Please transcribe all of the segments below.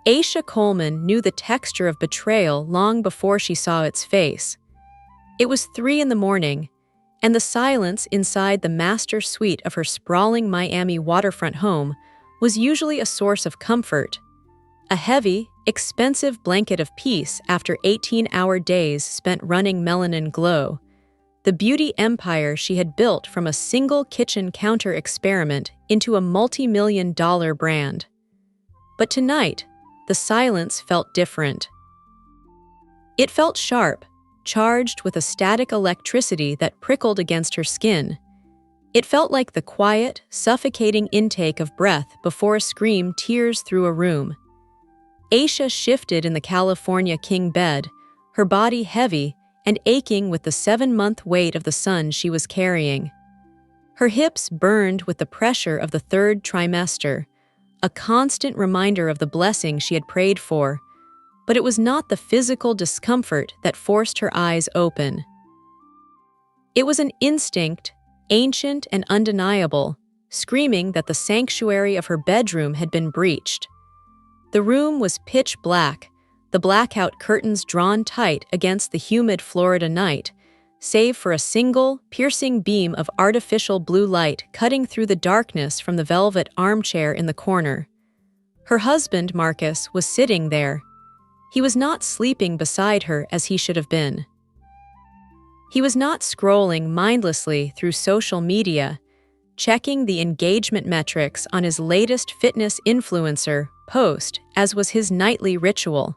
Aisha Coleman knew the texture of betrayal long before she saw its face. It was 3 in the morning, and the silence inside the master suite of her sprawling Miami waterfront home was usually a source of comfort. A heavy, expensive blanket of peace after 18-hour days spent running Melanin Glow, the beauty empire she had built from a single kitchen counter experiment into a multi-million-dollar brand. But tonight, the silence felt different. It felt sharp, charged with a static electricity that prickled against her skin. It felt like the quiet, suffocating intake of breath before a scream tears through a room. Aisha shifted in the California king bed, her body heavy and aching with the 7-month weight of the son she was carrying. Her hips burned with the pressure of the 3rd trimester, a constant reminder of the blessing she had prayed for, but it was not the physical discomfort that forced her eyes open. It was an instinct, ancient and undeniable, screaming that the sanctuary of her bedroom had been breached. The room was pitch black, the blackout curtains drawn tight against the humid Florida night, save for a single, piercing beam of artificial blue light cutting through the darkness from the velvet armchair in the corner. Her husband, Marcus, was sitting there. He was not sleeping beside her as he should have been. He was not scrolling mindlessly through social media, checking the engagement metrics on his latest fitness influencer post, as was his nightly ritual.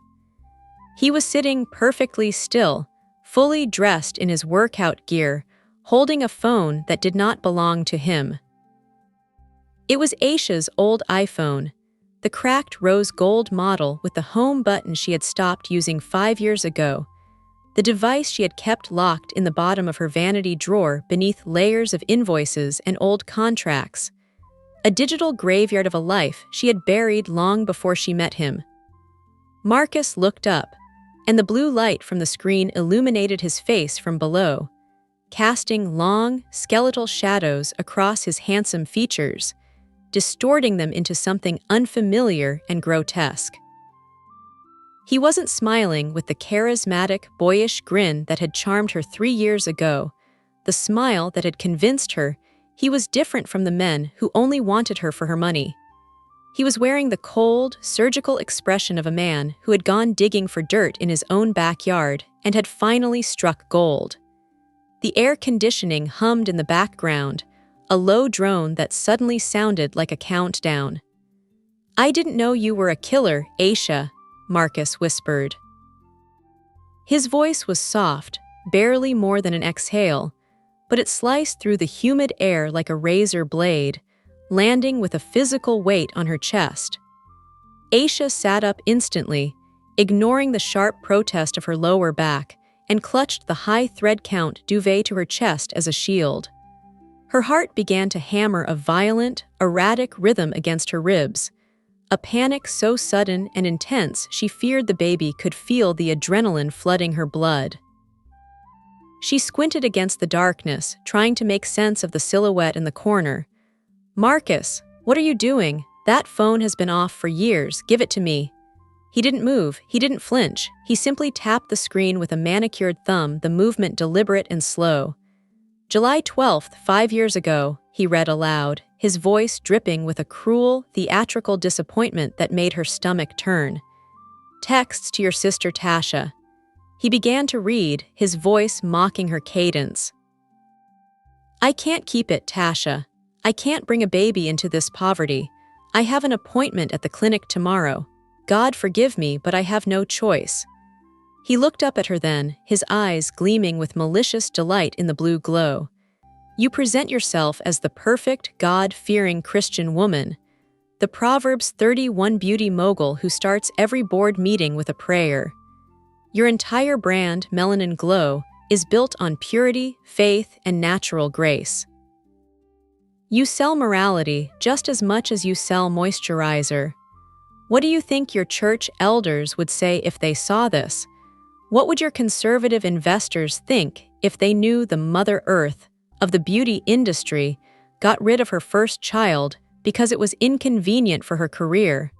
He was sitting perfectly still, fully dressed in his workout gear, holding a phone that did not belong to him. It was Aisha's old iPhone, the cracked rose gold model with the home button she had stopped using 5 years ago, the device she had kept locked in the bottom of her vanity drawer beneath layers of invoices and old contracts, a digital graveyard of a life she had buried long before she met him. Marcus looked up, and the blue light from the screen illuminated his face from below, casting long, skeletal shadows across his handsome features, distorting them into something unfamiliar and grotesque. He wasn't smiling with the charismatic, boyish grin that had charmed her 3 years ago, the smile that had convinced her he was different from the men who only wanted her for her money. He was wearing the cold, surgical expression of a man who had gone digging for dirt in his own backyard and had finally struck gold. The air conditioning hummed in the background, a low drone that suddenly sounded like a countdown. "I didn't know you were a killer, Aisha," Marcus whispered. His voice was soft, barely more than an exhale, but it sliced through the humid air like a razor blade, landing with a physical weight on her chest. Aisha sat up instantly, ignoring the sharp protest of her lower back, and clutched the high thread count duvet to her chest as a shield. Her heart began to hammer a violent, erratic rhythm against her ribs, a panic so sudden and intense she feared the baby could feel the adrenaline flooding her blood. She squinted against the darkness, trying to make sense of the silhouette in the corner. "Marcus, what are you doing? That phone has been off for years. Give it to me." He didn't move. He didn't flinch. He simply tapped the screen with a manicured thumb, the movement deliberate and slow. "July 12th, 5 years ago," he read aloud, his voice dripping with a cruel, theatrical disappointment that made her stomach turn. "Texts to your sister Tasha." He began to read, his voice mocking her cadence. "I can't keep it, Tasha. I can't bring a baby into this poverty. I have an appointment at the clinic tomorrow. God forgive me, but I have no choice." He looked up at her then, his eyes gleaming with malicious delight in the blue glow. "You present yourself as the perfect, God-fearing Christian woman, the Proverbs 31 beauty mogul who starts every board meeting with a prayer. Your entire brand, Melanin Glow, is built on purity, faith, and natural grace. You sell morality just as much as you sell moisturizer. What do you think your church elders would say if they saw this? What would your conservative investors think if they knew the Mother Earth of the beauty industry got rid of her first child because it was inconvenient for her career?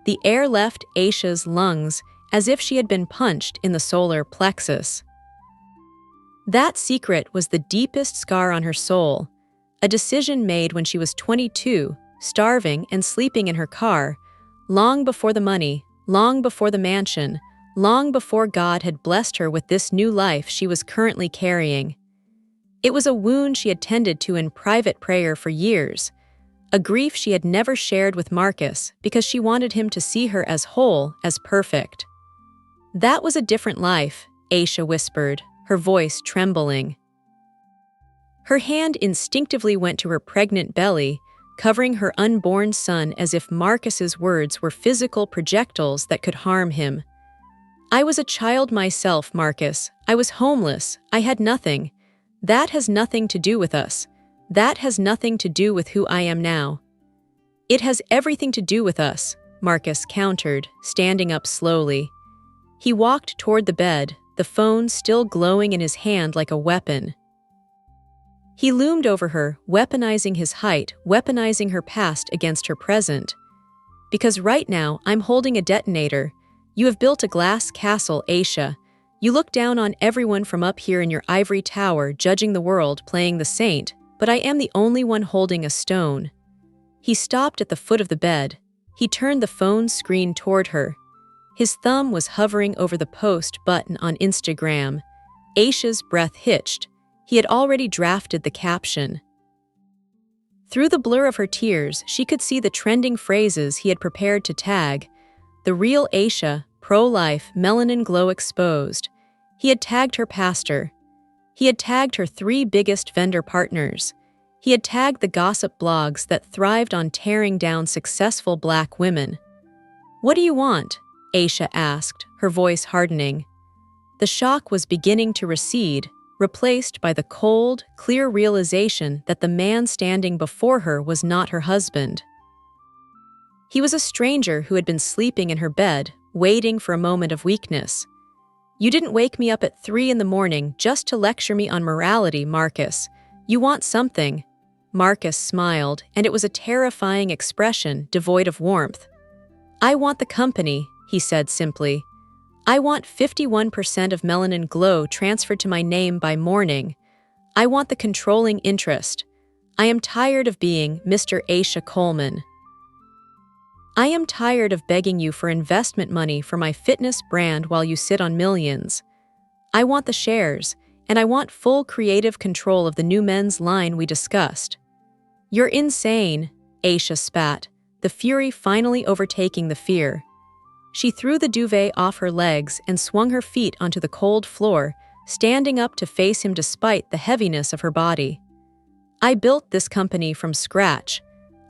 The air left Aisha's lungs as if she had been punched in the solar plexus. That secret was the deepest scar on her soul, a decision made when she was 22, starving and sleeping in her car, long before the money, long before the mansion, long before God had blessed her with this new life she was currently carrying. It was a wound she had tended to in private prayer for years, a grief she had never shared with Marcus because she wanted him to see her as whole, as perfect. "That was a different life," Aisha whispered, her voice trembling. Her hand instinctively went to her pregnant belly, covering her unborn son as if Marcus's words were physical projectiles that could harm him. "I was a child myself, Marcus. I was homeless. I had nothing. That has nothing to do with us. That has nothing to do with who I am now." "It has everything to do with us," Marcus countered, standing up slowly. He walked toward the bed, the phone still glowing in his hand like a weapon. He loomed over her, weaponizing his height, weaponizing her past against her present. "Because right now, I'm holding a detonator. You have built a glass castle, Aisha. You look down on everyone from up here in your ivory tower, judging the world, playing the saint, but I am the only one holding a stone." He stopped at the foot of the bed. He turned the phone screen toward her. His thumb was hovering over the post button on Instagram. Aisha's breath hitched. He had already drafted the caption. Through the blur of her tears, she could see the trending phrases he had prepared to tag. "The real Aisha, pro-life, Melanin Glow exposed." He had tagged her pastor. He had tagged her 3 biggest vendor partners. He had tagged the gossip blogs that thrived on tearing down successful Black women. "What do you want?" Aisha asked, her voice hardening. The shock was beginning to recede, replaced by the cold, clear realization that the man standing before her was not her husband. He was a stranger who had been sleeping in her bed, waiting for a moment of weakness. "You didn't wake me up at 3 in the morning just to lecture me on morality, Marcus. You want something." Marcus smiled, and it was a terrifying expression devoid of warmth. "I want the company," he said simply. "I want 51% of Melanin Glow transferred to my name by morning. I want the controlling interest. I am tired of being Mr. Aisha Coleman. I am tired of begging you for investment money for my fitness brand while you sit on millions. I want the shares, and I want full creative control of the new men's line we discussed." "You're insane," Aisha spat, the fury finally overtaking the fear. She threw the duvet off her legs and swung her feet onto the cold floor, standing up to face him despite the heaviness of her body. "I built this company from scratch.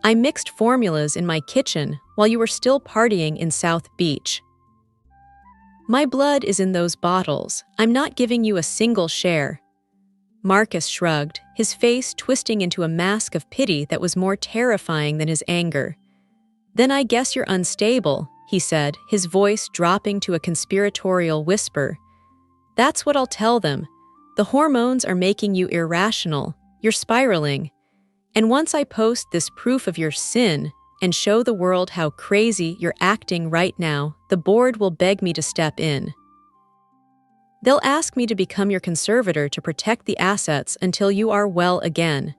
I mixed formulas in my kitchen while you were still partying in South Beach. My blood is in those bottles. I'm not giving you a single share." Marcus shrugged, his face twisting into a mask of pity that was more terrifying than his anger. "Then I guess you're unstable," he said, his voice dropping to a conspiratorial whisper. "That's what I'll tell them. The hormones are making you irrational. You're spiraling. And once I post this proof of your sin and show the world how crazy you're acting right now, the board will beg me to step in. They'll ask me to become your conservator to protect the assets until you are well again."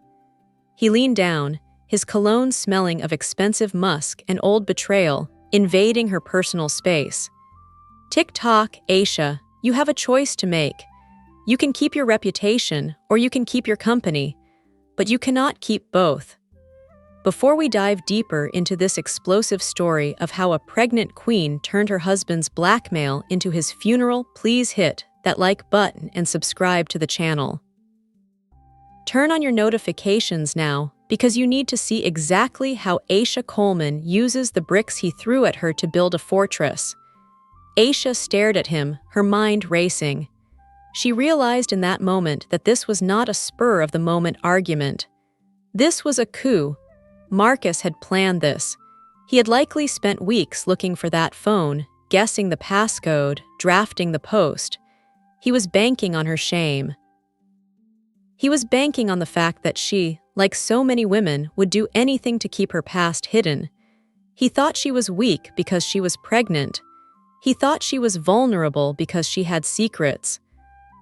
He leaned down, his cologne smelling of expensive musk and old betrayal, invading her personal space. "Tick-tock, Aisha, you have a choice to make. You can keep your reputation, or you can keep your company, but you cannot keep both." Before we dive deeper into this explosive story of how a pregnant queen turned her husband's blackmail into his funeral, please hit that like button and subscribe to the channel. Turn on your notifications now, because you need to see exactly how Aisha Coleman uses the bricks he threw at her to build a fortress. Aisha stared at him, her mind racing. She realized in that moment that this was not a spur-of-the-moment argument. This was a coup. Marcus had planned this. He had likely spent weeks looking for that phone, guessing the passcode, drafting the post. He was banking on her shame. He was banking on the fact that she, like so many women, would do anything to keep her past hidden. He thought she was weak because she was pregnant. He thought she was vulnerable because she had secrets.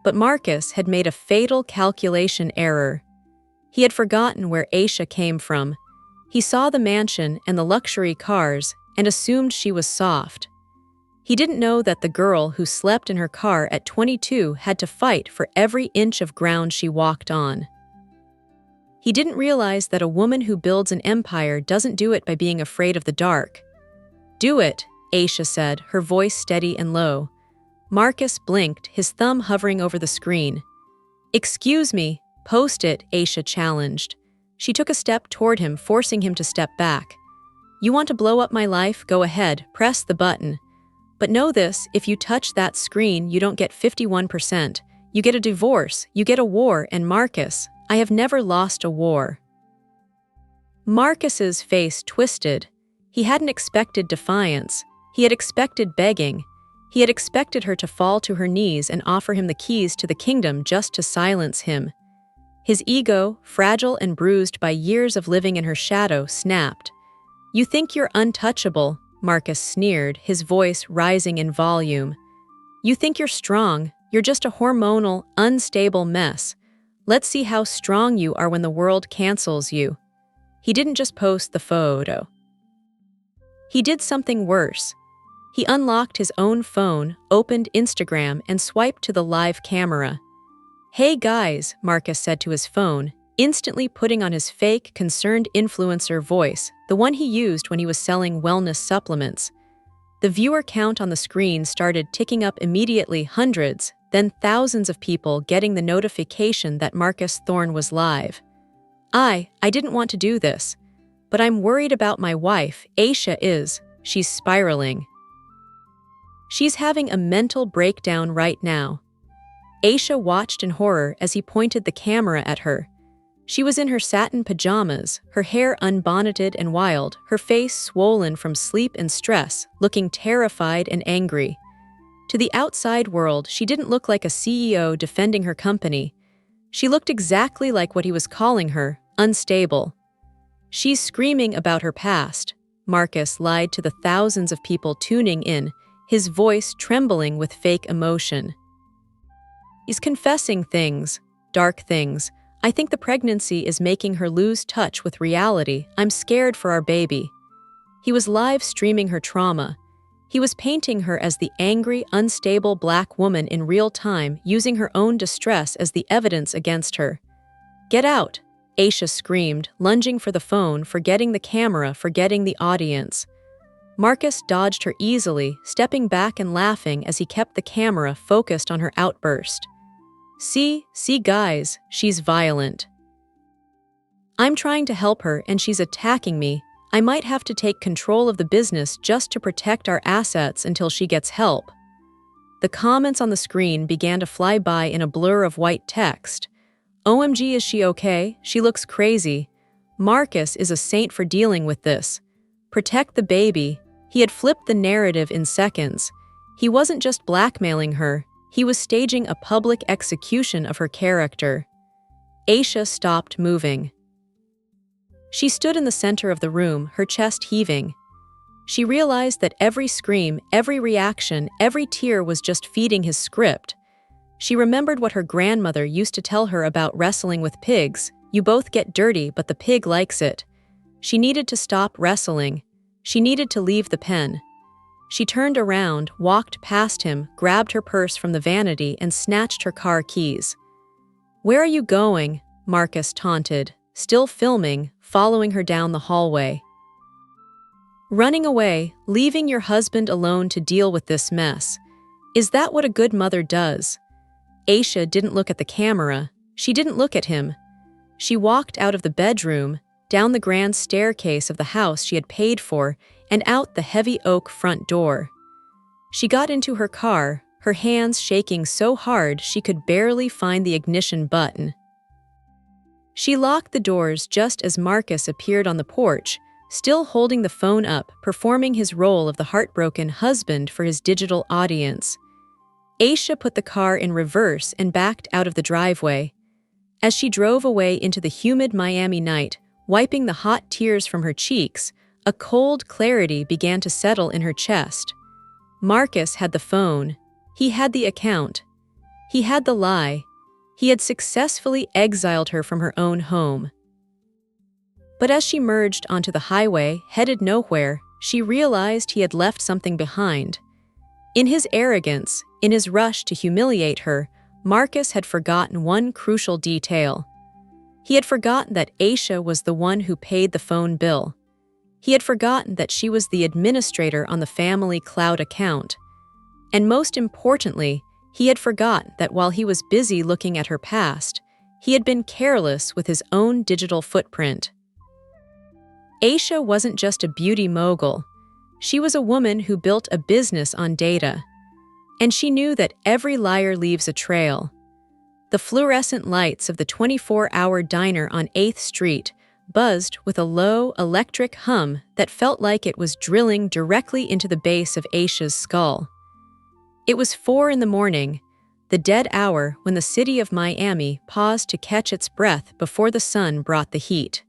But Marcus had made a fatal calculation error. He had forgotten where Aisha came from. He saw the mansion and the luxury cars and assumed she was soft. He didn't know that the girl who slept in her car at 22 had to fight for every inch of ground she walked on. He didn't realize that a woman who builds an empire doesn't do it by being afraid of the dark. "Do it," Aisha said, her voice steady and low. Marcus blinked, his thumb hovering over the screen. "Excuse me, post it," Aisha challenged. She took a step toward him, forcing him to step back. "You want to blow up my life? Go ahead, press the button. But know this, if you touch that screen, you don't get 51%. You get a divorce, you get a war, and Marcus, I have never lost a war." Marcus's face twisted. He hadn't expected defiance. He had expected begging. He had expected her to fall to her knees and offer him the keys to the kingdom just to silence him. His ego, fragile and bruised by years of living in her shadow, snapped. "You think you're untouchable," Marcus sneered, his voice rising in volume. "You think you're strong. You're just a hormonal, unstable mess. Let's see how strong you are when the world cancels you." He didn't just post the photo. He did something worse. He unlocked his own phone, opened Instagram, and swiped to the live camera. "Hey guys," Marcus said to his phone, instantly putting on his fake, concerned influencer voice, the one he used when he was selling wellness supplements. The viewer count on the screen started ticking up immediately, hundreds, then thousands of people getting the notification that Marcus Thorne was live. I didn't want to do this. But I'm worried about my wife. Aisha is. She's spiraling. She's having a mental breakdown right now." Aisha watched in horror as he pointed the camera at her. She was in her satin pajamas, her hair unbonneted and wild, her face swollen from sleep and stress, looking terrified and angry. To the outside world, she didn't look like a CEO defending her company. She looked exactly like what he was calling her, unstable. "She's screaming about her past," Marcus lied to the thousands of people tuning in, his voice trembling with fake emotion. "He's confessing things, dark things. I think the pregnancy is making her lose touch with reality. I'm scared for our baby." He was live streaming her trauma. He was painting her as the angry, unstable black woman in real time, using her own distress as the evidence against her. "Get out," Aisha screamed, lunging for the phone, forgetting the camera, forgetting the audience. Marcus dodged her easily, stepping back and laughing as he kept the camera focused on her outburst. See guys, she's violent. I'm trying to help her and she's attacking me. I might have to take control of the business just to protect our assets until she gets help." The comments on the screen began to fly by in a blur of white text. "OMG, is she okay? She looks crazy. Marcus is a saint for dealing with this. Protect the baby." He had flipped the narrative in seconds. He wasn't just blackmailing her, he was staging a public execution of her character. Aisha stopped moving. She stood in the center of the room, her chest heaving. She realized that every scream, every reaction, every tear was just feeding his script. She remembered what her grandmother used to tell her about wrestling with pigs. You both get dirty, but the pig likes it. She needed to stop wrestling. She needed to leave the pen. She turned around, walked past him, grabbed her purse from the vanity, and snatched her car keys. "Where are you going?" Marcus taunted, still filming, following her down the hallway. "Running away, leaving your husband alone to deal with this mess. Is that what a good mother does?" Aisha didn't look at the camera. She didn't look at him. She walked out of the bedroom, down the grand staircase of the house she had paid for, and out the heavy oak front door. She got into her car, her hands shaking so hard she could barely find the ignition button. She locked the doors just as Marcus appeared on the porch, still holding the phone up, performing his role of the heartbroken husband for his digital audience. Aisha put the car in reverse and backed out of the driveway. As she drove away into the humid Miami night, wiping the hot tears from her cheeks, A cold clarity began to settle in her chest. Marcus had the phone. He had the account. He had the lie. He had successfully exiled her from her own home. But as she merged onto the highway, headed nowhere, she realized he had left something behind. In his arrogance, in his rush to humiliate her, Marcus had forgotten one crucial detail. He had forgotten that Aisha was the one who paid the phone bill. He had forgotten that she was the administrator on the family cloud account. And most importantly, he had forgotten that while he was busy looking at her past, he had been careless with his own digital footprint. Aisha wasn't just a beauty mogul. She was a woman who built a business on data. And she knew that every liar leaves a trail. The fluorescent lights of the 24-hour diner on 8th Street buzzed with a low, electric hum that felt like it was drilling directly into the base of Aisha's skull. It was 4 a.m, the dead hour when the city of Miami paused to catch its breath before the sun brought the heat.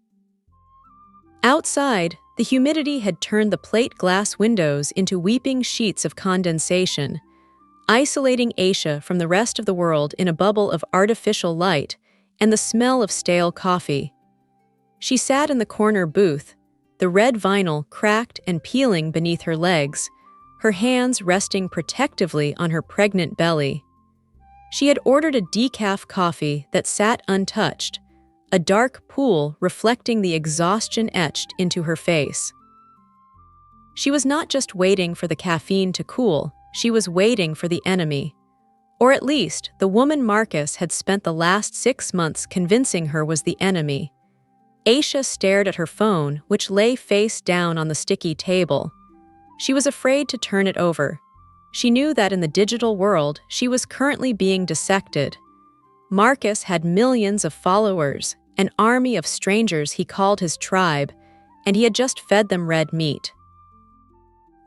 Outside, the humidity had turned the plate glass windows into weeping sheets of condensation, isolating Aisha from the rest of the world in a bubble of artificial light and the smell of stale coffee. She sat in the corner booth, the red vinyl cracked and peeling beneath her legs, her hands resting protectively on her pregnant belly. She had ordered a decaf coffee that sat untouched, a dark pool reflecting the exhaustion etched into her face. She was not just waiting for the caffeine to cool, she was waiting for the enemy. Or at least, the woman Marcus had spent the last 6 months convincing her was the enemy. Aisha stared at her phone, which lay face down on the sticky table. She was afraid to turn it over. She knew that in the digital world, she was currently being dissected. Marcus had millions of followers, an army of strangers he called his tribe, and he had just fed them red meat.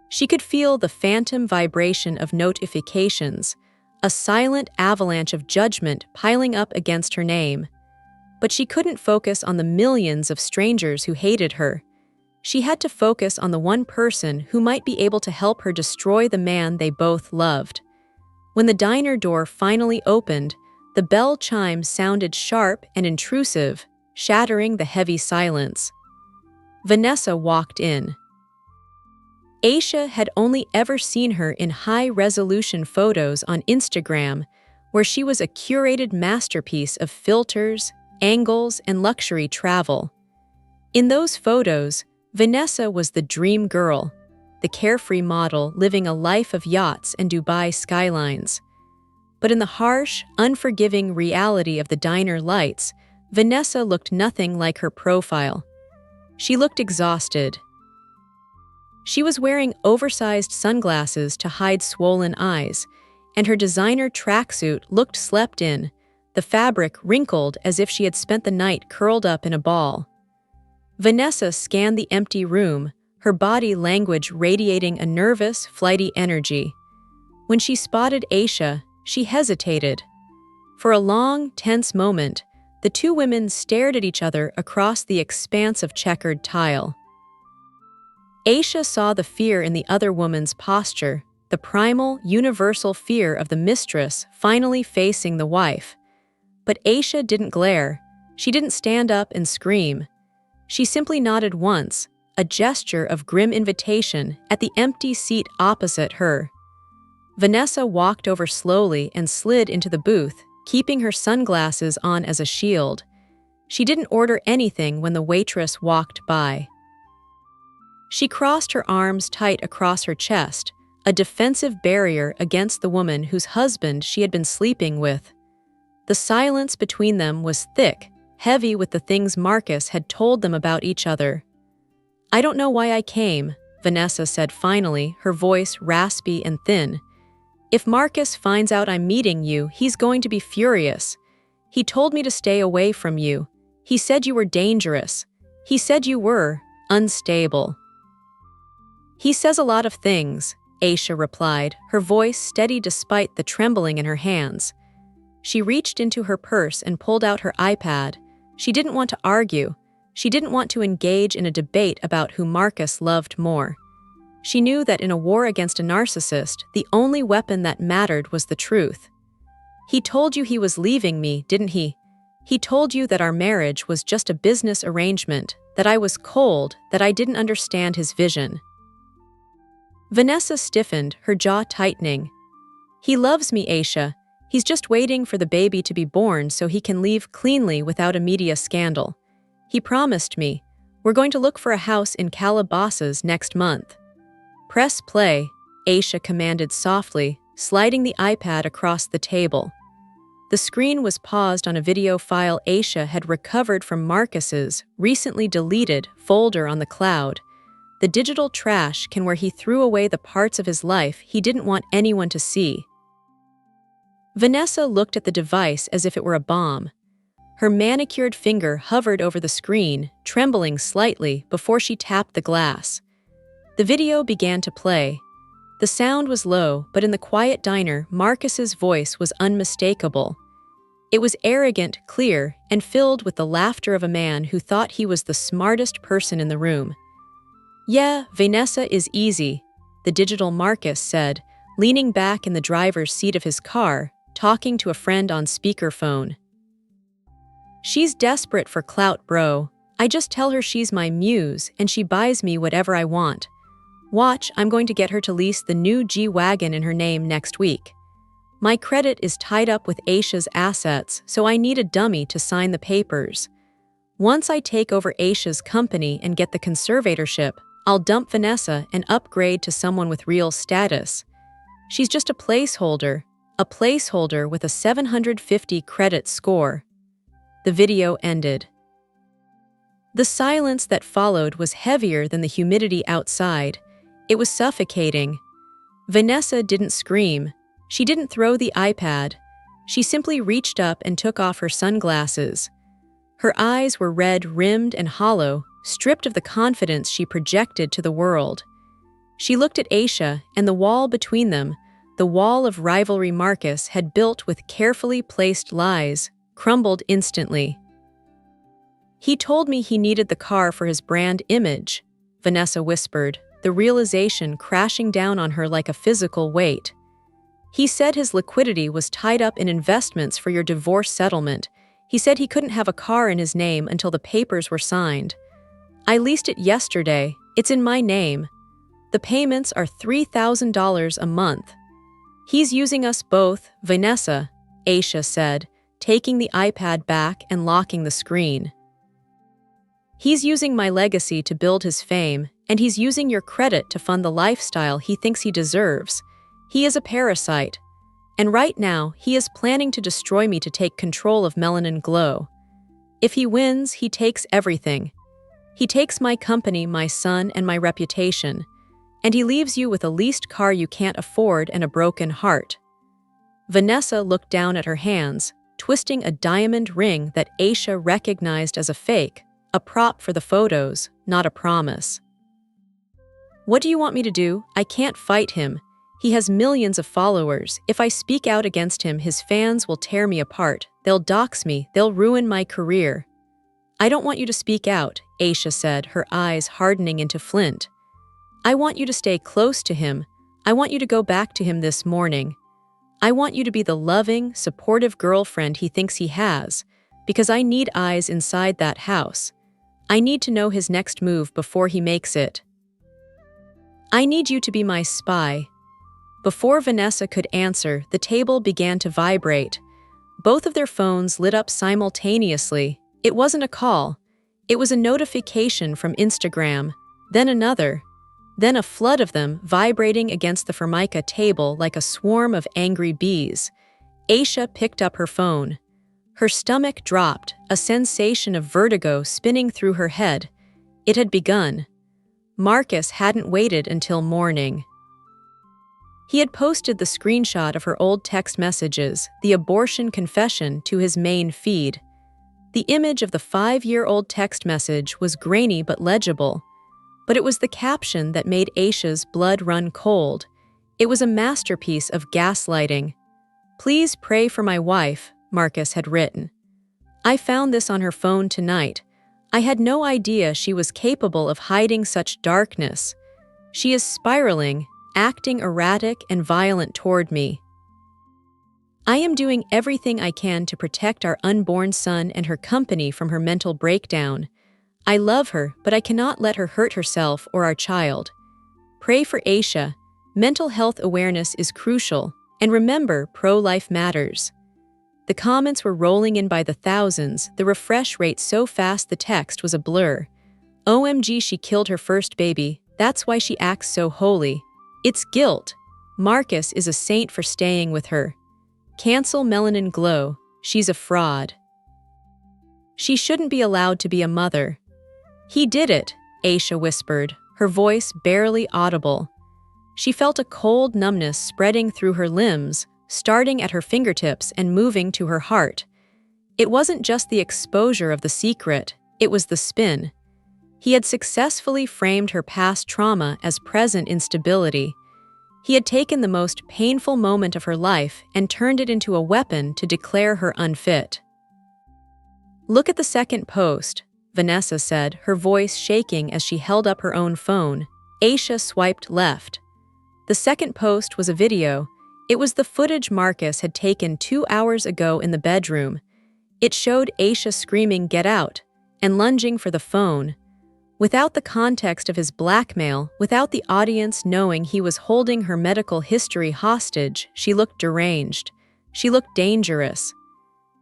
She could feel the phantom vibration of notifications, a silent avalanche of judgment piling up against her name. But she couldn't focus on the millions of strangers who hated her. She had to focus on the one person who might be able to help her destroy the man they both loved. When the diner door finally opened, the bell chime sounded sharp and intrusive, shattering the heavy silence. Vanessa walked in. Aisha had only ever seen her in high-resolution photos on Instagram, where she was a curated masterpiece of filters, angles, and luxury travel. In those photos, Vanessa was the dream girl, the carefree model living a life of yachts and Dubai skylines. But in the harsh, unforgiving reality of the diner lights, Vanessa looked nothing like her profile. She looked exhausted. She was wearing oversized sunglasses to hide swollen eyes, and her designer tracksuit looked slept in, the fabric wrinkled as if she had spent the night curled up in a ball. Vanessa scanned the empty room, her body language radiating a nervous, flighty energy. When she spotted Aisha, she hesitated. For a long, tense moment, the two women stared at each other across the expanse of checkered tile. Aisha saw the fear in the other woman's posture, the primal, universal fear of the mistress finally facing the wife. But Aisha didn't glare. She didn't stand up and scream. She simply nodded once, a gesture of grim invitation, at the empty seat opposite her. Vanessa walked over slowly and slid into the booth, keeping her sunglasses on as a shield. She didn't order anything when the waitress walked by. She crossed her arms tight across her chest, a defensive barrier against the woman whose husband she had been sleeping with. The silence between them was thick, heavy with the things Marcus had told them about each other. "I don't know why I came," Vanessa said finally, her voice raspy and thin. "If Marcus finds out I'm meeting you, he's going to be furious. He told me to stay away from you. He said you were dangerous. He said you were unstable." "He says a lot of things," Aisha replied, her voice steady despite the trembling in her hands. She reached into her purse and pulled out her iPad. She didn't want to argue. She didn't want to engage in a debate about who Marcus loved more. She knew that in a war against a narcissist, the only weapon that mattered was the truth. "He told you he was leaving me, didn't he? He told you that our marriage was just a business arrangement, that I was cold, that I didn't understand his vision." Vanessa stiffened, her jaw tightening. "He loves me, Aisha. He's just waiting for the baby to be born so he can leave cleanly without a media scandal. He promised me. We're going to look for a house in Calabasas next month." "Press play," Aisha commanded softly, sliding the iPad across the table. The screen was paused on a video file Aisha had recovered from Marcus's recently deleted folder on the cloud. The digital trash can where he threw away the parts of his life he didn't want anyone to see. Vanessa looked at the device as if it were a bomb. Her manicured finger hovered over the screen, trembling slightly before she tapped the glass. The video began to play. The sound was low, but in the quiet diner, Marcus's voice was unmistakable. It was arrogant, clear, and filled with the laughter of a man who thought he was the smartest person in the room. "Yeah, Vanessa is easy," the digital Marcus said, leaning back in the driver's seat of his car, talking to a friend on speakerphone. "She's desperate for clout, bro. I just tell her she's my muse, and she buys me whatever I want. Watch, I'm going to get her to lease the new G-Wagon in her name next week. My credit is tied up with Aisha's assets, so I need a dummy to sign the papers. Once I take over Aisha's company and get the conservatorship, I'll dump Vanessa and upgrade to someone with real status. She's just a placeholder with a 750 credit score." The video ended. The silence that followed was heavier than the humidity outside. It was suffocating. Vanessa didn't scream. She didn't throw the iPad. She simply reached up and took off her sunglasses. Her eyes were red-rimmed and hollow, stripped of the confidence she projected to the world. She looked at Aisha, and the wall between them, the wall of rivalry Marcus had built with carefully placed lies, crumbled instantly. "He told me he needed the car for his brand image," Vanessa whispered, the realization crashing down on her like a physical weight. "He said his liquidity was tied up in investments for your divorce settlement. He said he couldn't have a car in his name until the papers were signed. I leased it yesterday. It's in my name. The payments are $3,000 a month. He's using us both, Vanessa," Aisha said, taking the iPad back and locking the screen. "He's using my legacy to build his fame, and he's using your credit to fund the lifestyle he thinks he deserves. He is a parasite. And right now, he is planning to destroy me to take control of Melanin Glow. If he wins, he takes everything. He takes my company, my son, and my reputation. And he leaves you with a leased car you can't afford and a broken heart." Vanessa looked down at her hands, twisting a diamond ring that Aisha recognized as a fake, a prop for the photos, not a promise. "What do you want me to do? I can't fight him. He has millions of followers. If I speak out against him, his fans will tear me apart. They'll dox me. They'll ruin my career." "I don't want you to speak out," Aisha said, her eyes hardening into flint. "I want you to stay close to him. I want you to go back to him this morning. I want you to be the loving, supportive girlfriend he thinks he has, because I need eyes inside that house. I need to know his next move before he makes it. I need you to be my spy." Before Vanessa could answer, the table began to vibrate. Both of their phones lit up simultaneously. It wasn't a call. It was a notification from Instagram, then another, then a flood of them vibrating against the Formica table like a swarm of angry bees. Aisha picked up her phone. Her stomach dropped, a sensation of vertigo spinning through her head. It had begun. Marcus hadn't waited until morning. He had posted the screenshot of her old text messages, the abortion confession, to his main feed. The image of the 5-year-old text message was grainy but legible, but it was the caption that made Aisha's blood run cold. It was a masterpiece of gaslighting. "Please pray for my wife," Marcus had written. "I found this on her phone tonight. I had no idea she was capable of hiding such darkness. She is spiraling, acting erratic and violent toward me. I am doing everything I can to protect our unborn son and her company from her mental breakdown. I love her, but I cannot let her hurt herself or our child. Pray for Aisha. Mental health awareness is crucial, and remember, pro-life matters. The comments were rolling in by the thousands, the refresh rate so fast the text was a blur. OMG, she killed her first baby, that's why she acts so holy. It's guilt. Marcus is a saint for staying with her. Cancel Melanin Glow, she's a fraud. She shouldn't be allowed to be a mother. He did it, Aisha whispered, her voice barely audible. She felt a cold numbness spreading through her limbs, starting at her fingertips and moving to her heart. It wasn't just the exposure of the secret, it was the spin. He had successfully framed her past trauma as present instability. He had taken the most painful moment of her life and turned it into a weapon to declare her unfit. Look at the second post, Vanessa said, her voice shaking as she held up her own phone. Aisha swiped left. The second post was a video. It was the footage Marcus had taken 2 hours ago in the bedroom. It showed Aisha screaming, "Get out," and lunging for the phone. Without the context of his blackmail, without the audience knowing he was holding her medical history hostage, she looked deranged. She looked dangerous.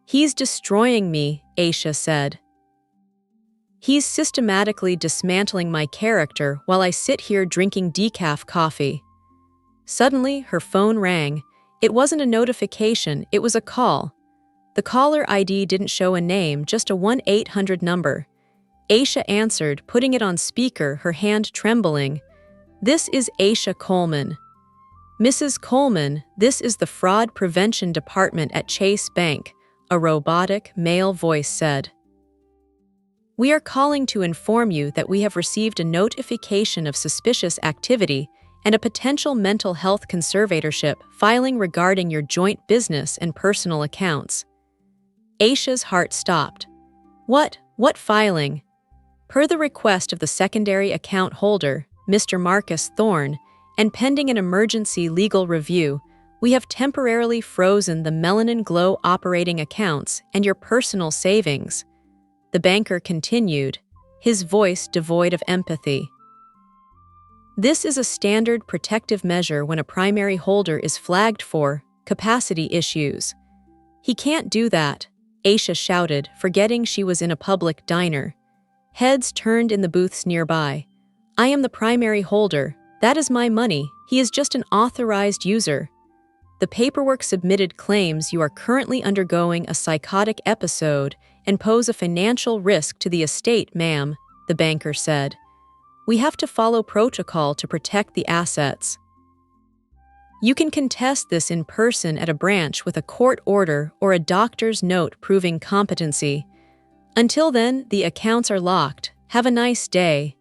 "He's destroying me," Aisha said. "He's systematically dismantling my character while I sit here drinking decaf coffee." Suddenly, her phone rang. It wasn't a notification, it was a call. The caller ID didn't show a name, just a 1-800 number. Aisha answered, putting it on speaker, her hand trembling. "This is Aisha Coleman." "Mrs. Coleman, this is the Fraud Prevention Department at Chase Bank," a robotic, male voice said. "We are calling to inform you that we have received a notification of suspicious activity and a potential mental health conservatorship filing regarding your joint business and personal accounts." Aisha's heart stopped. What filing? Per the request of the secondary account holder, Mr. Marcus Thorne, and pending an emergency legal review, we have temporarily frozen the Melanin Glow operating accounts and your personal savings. The banker continued, his voice devoid of empathy. "This is a standard protective measure when a primary holder is flagged for capacity issues." "He can't do that," Aisha shouted, forgetting she was in a public diner. Heads turned in the booths nearby. "I am the primary holder. That is my money. He is just an authorized user." "The paperwork submitted claims you are currently undergoing a psychotic episode and pose a financial risk to the estate, ma'am," the banker said. "We have to follow protocol to protect the assets. You can contest this in person at a branch with a court order or a doctor's note proving competency. Until then, the accounts are locked. Have a nice day."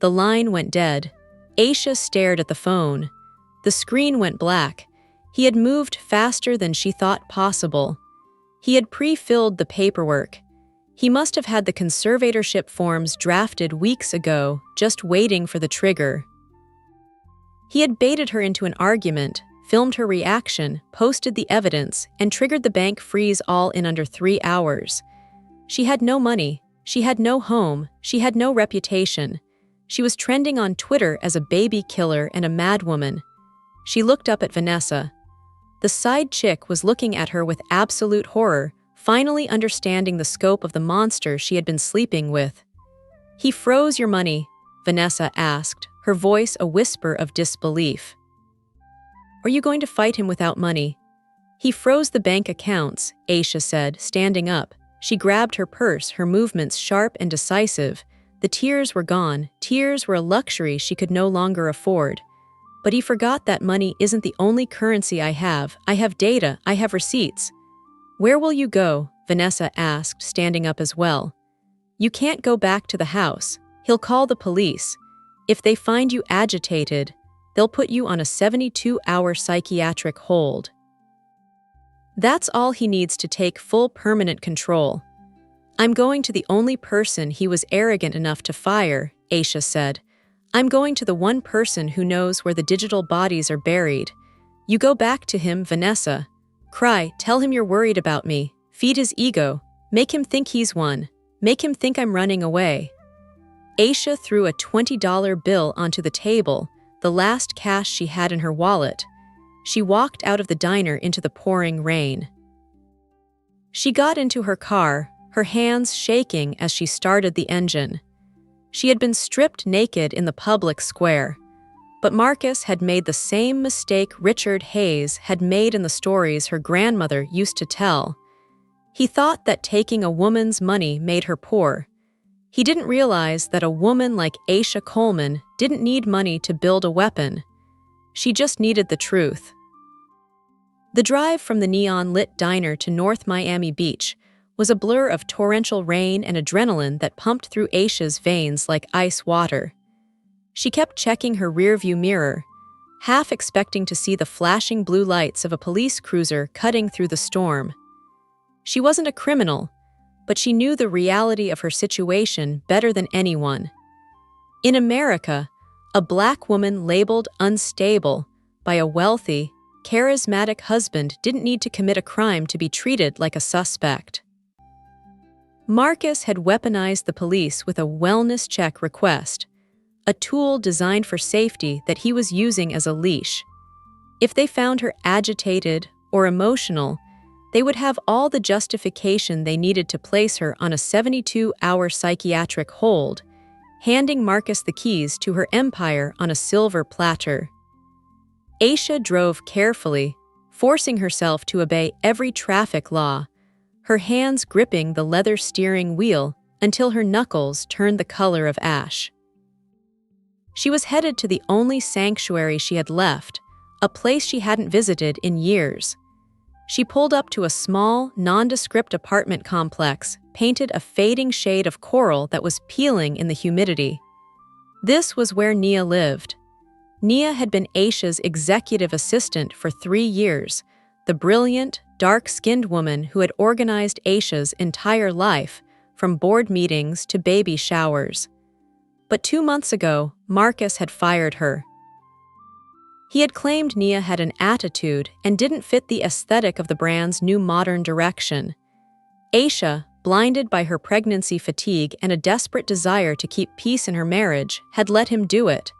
The line went dead. Aisha stared at the phone. The screen went black. He had moved faster than she thought possible. He had pre-filled the paperwork. He must have had the conservatorship forms drafted weeks ago, just waiting for the trigger. He had baited her into an argument, filmed her reaction, posted the evidence, and triggered the bank freeze all in under 3 hours. She had no money, she had no home, she had no reputation. She was trending on Twitter as a baby killer and a madwoman. She looked up at Vanessa. The side chick was looking at her with absolute horror, finally understanding the scope of the monster she had been sleeping with. "He froze your money?" Vanessa asked, her voice a whisper of disbelief. "Are you going to fight him without money?" "He froze the bank accounts," Aisha said, standing up. She grabbed her purse, her movements sharp and decisive. The tears were gone. Tears were a luxury she could no longer afford. "But he forgot that money isn't the only currency I have. I have data, I have receipts." "Where will you go?" Vanessa asked, standing up as well. "You can't go back to the house. He'll call the police. If they find you agitated, they'll put you on a 72-hour psychiatric hold. That's all he needs to take full permanent control." I'm going to the only person he was arrogant enough to fire, Aisha said. I'm going to the one person who knows where the digital bodies are buried. You go back to him, Vanessa. Cry, tell him you're worried about me. Feed his ego. Make him think he's won. Make him think I'm running away. Aisha threw a $20 bill onto the table, the last cash she had in her wallet. She walked out of the diner into the pouring rain. She got into her car, her hands shaking as she started the engine. She had been stripped naked in the public square, but Marcus had made the same mistake Richard Hayes had made in the stories her grandmother used to tell. He thought that taking a woman's money made her poor. He didn't realize that a woman like Aisha Coleman didn't need money to build a weapon. She just needed the truth. The drive from the neon-lit diner to North Miami Beach was a blur of torrential rain and adrenaline that pumped through Aisha's veins like ice water. She kept checking her rearview mirror, half expecting to see the flashing blue lights of a police cruiser cutting through the storm. She wasn't a criminal, but she knew the reality of her situation better than anyone. In America, a black woman labeled unstable by a wealthy, charismatic husband didn't need to commit a crime to be treated like a suspect. Marcus had weaponized the police with a wellness check request, a tool designed for safety that he was using as a leash. If they found her agitated or emotional, they would have all the justification they needed to place her on a 72-hour psychiatric hold, handing Marcus the keys to her empire on a silver platter. Aisha drove carefully, forcing herself to obey every traffic law, her hands gripping the leather steering wheel until her knuckles turned the color of ash. She was headed to the only sanctuary she had left, a place she hadn't visited in years. She pulled up to a small, nondescript apartment complex, painted a fading shade of coral that was peeling in the humidity. This was where Nia lived. Nia had been Aisha's executive assistant for 3 years, the brilliant, dark-skinned woman who had organized Aisha's entire life, from board meetings to baby showers. But 2 months ago, Marcus had fired her. He had claimed Nia had an attitude and didn't fit the aesthetic of the brand's new modern direction. Aisha, blinded by her pregnancy fatigue and a desperate desire to keep peace in her marriage, had let him do it.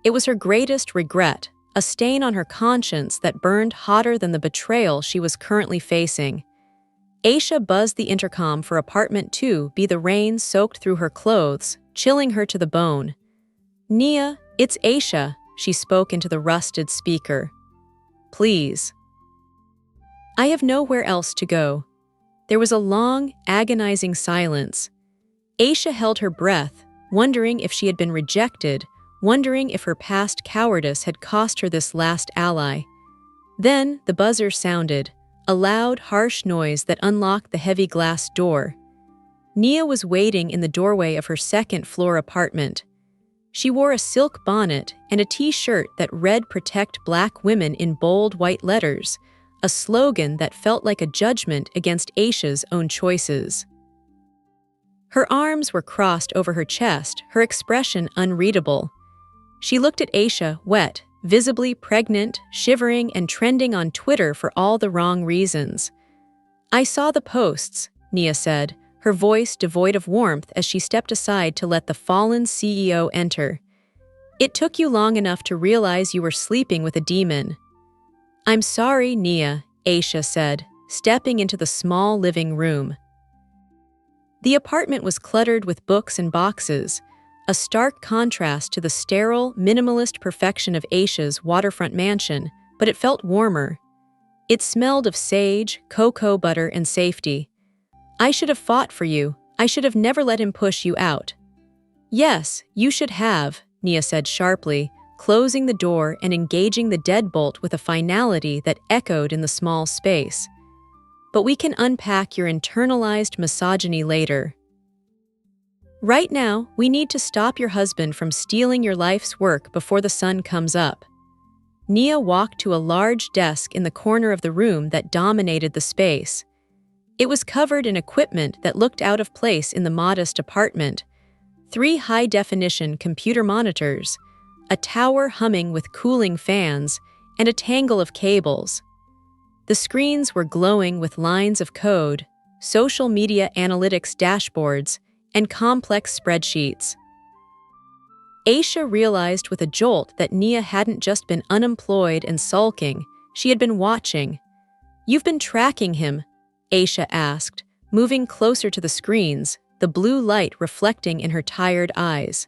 It was her greatest regret, a stain on her conscience that burned hotter than the betrayal she was currently facing. Aisha buzzed the intercom for apartment 2B. The rain soaked through her clothes, chilling her to the bone. "Nia, it's Aisha," she spoke into the rusted speaker. "Please." "I have nowhere else to go." There was a long, agonizing silence. Aisha held her breath, wondering if she had been rejected, wondering if her past cowardice had cost her this last ally. Then the buzzer sounded, a loud, harsh noise that unlocked the heavy glass door. Nia was waiting in the doorway of her second-floor apartment. She wore a silk bonnet and a t-shirt that read "Protect Black Women" in bold white letters, a slogan that felt like a judgment against Aisha's own choices. Her arms were crossed over her chest, her expression unreadable. She looked at Aisha, wet, visibly pregnant, shivering, and trending on Twitter for all the wrong reasons. "I saw the posts," Nia said, her voice devoid of warmth as she stepped aside to let the fallen CEO enter. "It took you long enough to realize you were sleeping with a demon." "I'm sorry, Nia," Aisha said, stepping into the small living room. The apartment was cluttered with books and boxes, a stark contrast to the sterile, minimalist perfection of Aisha's waterfront mansion, but it felt warmer. It smelled of sage, cocoa butter, and safety. "I should have fought for you. I should have never let him push you out." "Yes, you should have," Nia said sharply, closing the door and engaging the deadbolt with a finality that echoed in the small space. "But we can unpack your internalized misogyny later. Right now, we need to stop your husband from stealing your life's work before the sun comes up." Nia walked to a large desk in the corner of the room that dominated the space. It was covered in equipment that looked out of place in the modest apartment. 3 high-definition computer monitors, a tower humming with cooling fans, and a tangle of cables. The screens were glowing with lines of code, social media analytics dashboards, and complex spreadsheets. Aisha realized with a jolt that Nia hadn't just been unemployed and sulking, she had been watching. "You've been tracking him?" Aisha asked, moving closer to the screens, the blue light reflecting in her tired eyes.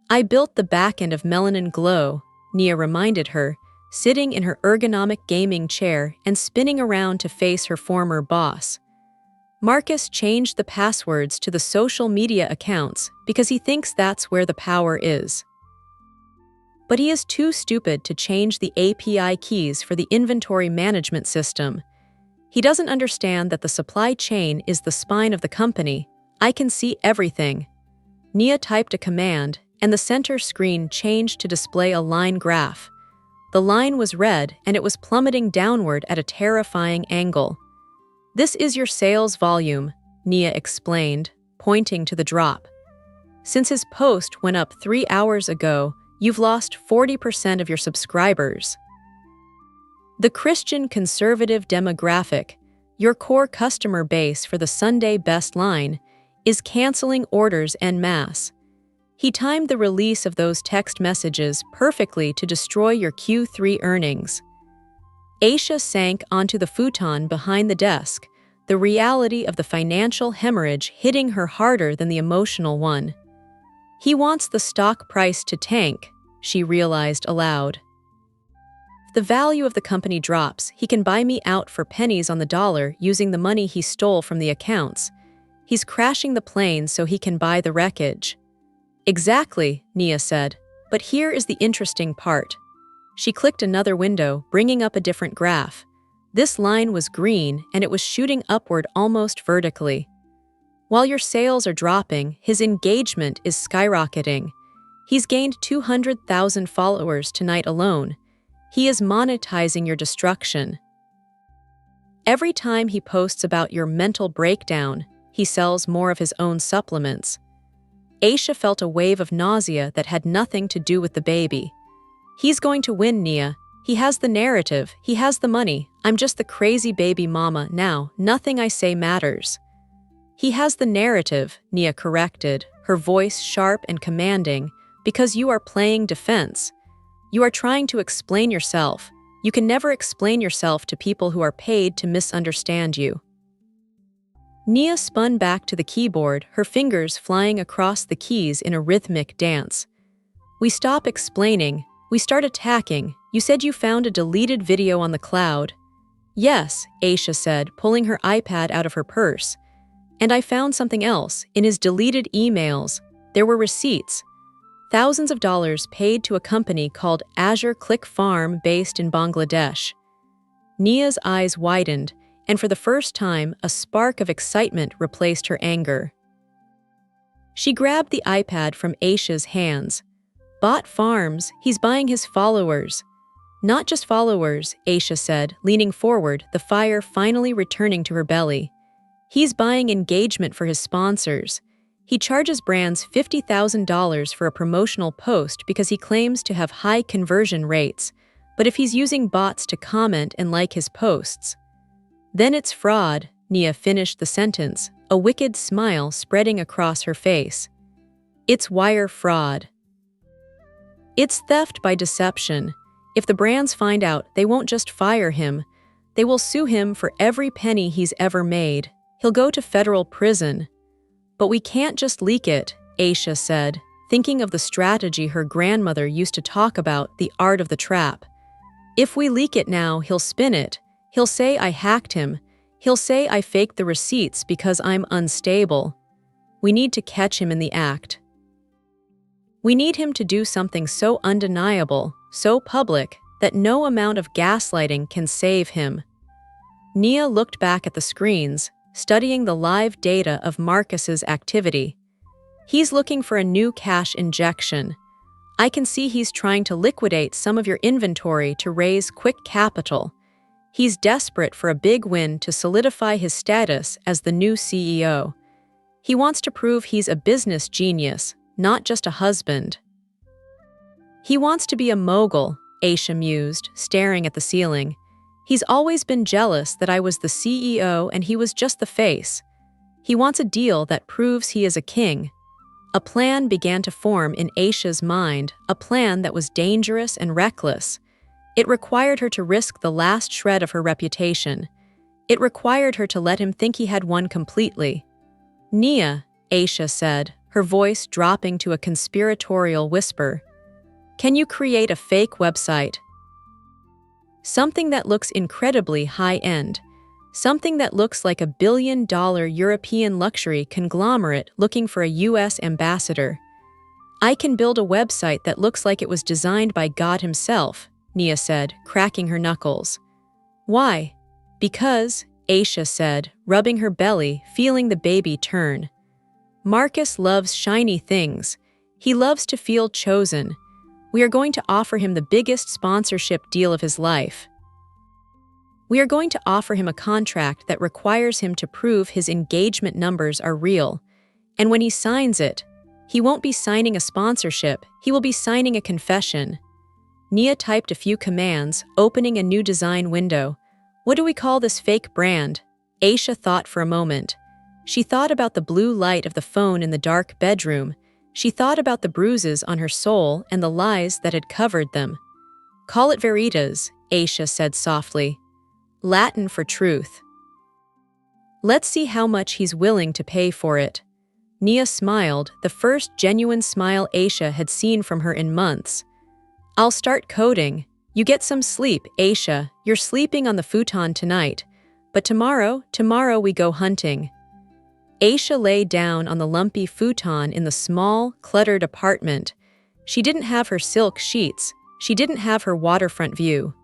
"I built the backend of Melanin Glow," Nia reminded her, sitting in her ergonomic gaming chair and spinning around to face her former boss. "Marcus changed the passwords to the social media accounts because he thinks that's where the power is. But he is too stupid to change the API keys for the inventory management system. He doesn't understand that the supply chain is the spine of the company. I can see everything." Nia typed a command, and the center screen changed to display a line graph. The line was red, and it was plummeting downward at a terrifying angle. "This is your sales volume," Nia explained, pointing to the drop. "Since his post went up 3 hours ago, you've lost 40% of your subscribers. The Christian conservative demographic, your core customer base for the Sunday best line, is canceling orders en masse." He timed the release of those text messages perfectly to destroy your Q3 earnings. Aisha sank onto the futon behind the desk, the reality of the financial hemorrhage hitting her harder than the emotional one. "He wants the stock price to tank," she realized aloud. "If the value of the company drops, he can buy me out for pennies on the dollar using the money he stole from the accounts. He's crashing the plane so he can buy the wreckage." "Exactly," Nia said, "but here is the interesting part." She clicked another window, bringing up a different graph. This line was green, and it was shooting upward almost vertically. "While your sales are dropping, his engagement is skyrocketing. He's gained 200,000 followers tonight alone. He is monetizing your destruction. Every time he posts about your mental breakdown, he sells more of his own supplements." Aisha felt a wave of nausea that had nothing to do with the baby. "He's going to win, Nia. He has the narrative, he has the money. I'm just the crazy baby mama now, nothing I say matters." "He has the narrative," Nia corrected, her voice sharp and commanding, "because you are playing defense. You are trying to explain yourself. You can never explain yourself to people who are paid to misunderstand you." Nia spun back to the keyboard, her fingers flying across the keys in a rhythmic dance. "We stop explaining. We start attacking. You said you found a deleted video on the cloud." "Yes," Aisha said, pulling her iPad out of her purse. "And I found something else. In his deleted emails, there were receipts. Thousands of dollars paid to a company called Azure Click Farm based in Bangladesh." Nia's eyes widened, and for the first time, a spark of excitement replaced her anger. She grabbed the iPad from Aisha's hands. "Bot farms, he's buying his followers." "Not just followers," Aisha said, leaning forward, the fire finally returning to her belly. "He's buying engagement for his sponsors. He charges brands $50,000 for a promotional post because he claims to have high conversion rates, but if he's using bots to comment and like his posts, then it's fraud," Nia finished the sentence, a wicked smile spreading across her face. "It's wire fraud. It's theft by deception. If the brands find out, they won't just fire him. They will sue him for every penny he's ever made. He'll go to federal prison." "But we can't just leak it," Aisha said, thinking of the strategy her grandmother used to talk about, the art of the trap. "If we leak it now, he'll spin it. He'll say I hacked him. He'll say I faked the receipts because I'm unstable. We need to catch him in the act. We need him to do something so undeniable, so public, that no amount of gaslighting can save him." Nia looked back at the screens, studying the live data of Marcus's activity. "He's looking for a new cash injection. I can see he's trying to liquidate some of your inventory to raise quick capital. He's desperate for a big win to solidify his status as the new CEO. He wants to prove he's a business genius, not just a husband. He wants to be a mogul, Aisha mused, staring at the ceiling. He's always been jealous that I was the CEO and he was just the face. He wants a deal that proves he is a king. A plan began to form in Aisha's mind, a plan that was dangerous and reckless. It required her to risk the last shred of her reputation. It required her to let him think he had won completely. "Nia," Aisha said, her voice dropping to a conspiratorial whisper, "can you create a fake website? Something that looks incredibly high-end. Something that looks like a billion-dollar European luxury conglomerate looking for a US ambassador. I can build a website that looks like it was designed by God himself," Nia said, cracking her knuckles. "Why?" "Because," Aisha said, rubbing her belly, feeling the baby turn. "Marcus loves shiny things. He loves to feel chosen. We are going to offer him the biggest sponsorship deal of his life. We are going to offer him a contract that requires him to prove his engagement numbers are real. And when he signs it, he won't be signing a sponsorship, he will be signing a confession." Nia typed a few commands, opening a new design window. "What do we call this fake brand?" Aisha thought for a moment. She thought about the blue light of the phone in the dark bedroom. She thought about the bruises on her soul and the lies that had covered them. "Call it Veritas," Aisha said softly. "Latin for truth. Let's see how much he's willing to pay for it." Nia smiled, the first genuine smile Aisha had seen from her in months. "I'll start coding. You get some sleep, Aisha. You're sleeping on the futon tonight. But tomorrow we go hunting." Aisha lay down on the lumpy futon in the small, cluttered apartment. She didn't have her silk sheets. She didn't have her waterfront view.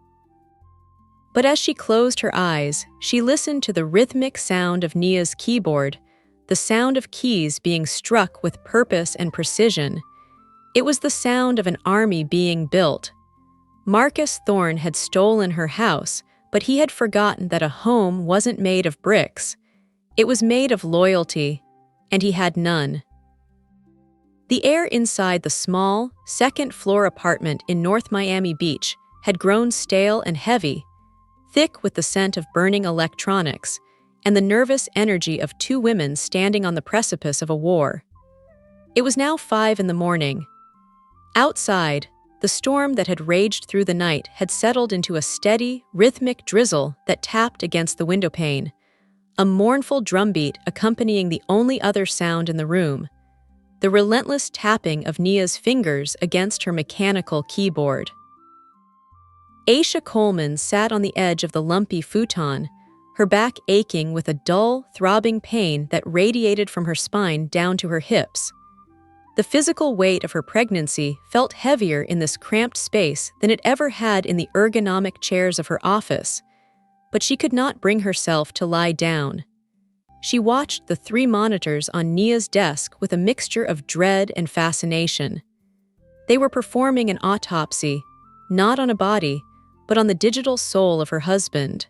But as she closed her eyes, she listened to the rhythmic sound of Nia's keyboard, the sound of keys being struck with purpose and precision. It was the sound of an army being built. Marcus Thorne had stolen her house, but he had forgotten that a home wasn't made of bricks. It was made of loyalty, and he had none. The air inside the small, second-floor apartment in North Miami Beach had grown stale and heavy, thick with the scent of burning electronics and the nervous energy of two women standing on the precipice of a war. It was now 5 a.m. Outside, the storm that had raged through the night had settled into a steady, rhythmic drizzle that tapped against the windowpane, a mournful drumbeat accompanying the only other sound in the room, the relentless tapping of Nia's fingers against her mechanical keyboard. Aisha Coleman sat on the edge of the lumpy futon, her back aching with a dull, throbbing pain that radiated from her spine down to her hips. The physical weight of her pregnancy felt heavier in this cramped space than it ever had in the ergonomic chairs of her office, but she could not bring herself to lie down. She watched the 3 monitors on Nia's desk with a mixture of dread and fascination. They were performing an autopsy, not on a body, but on the digital soul of her husband.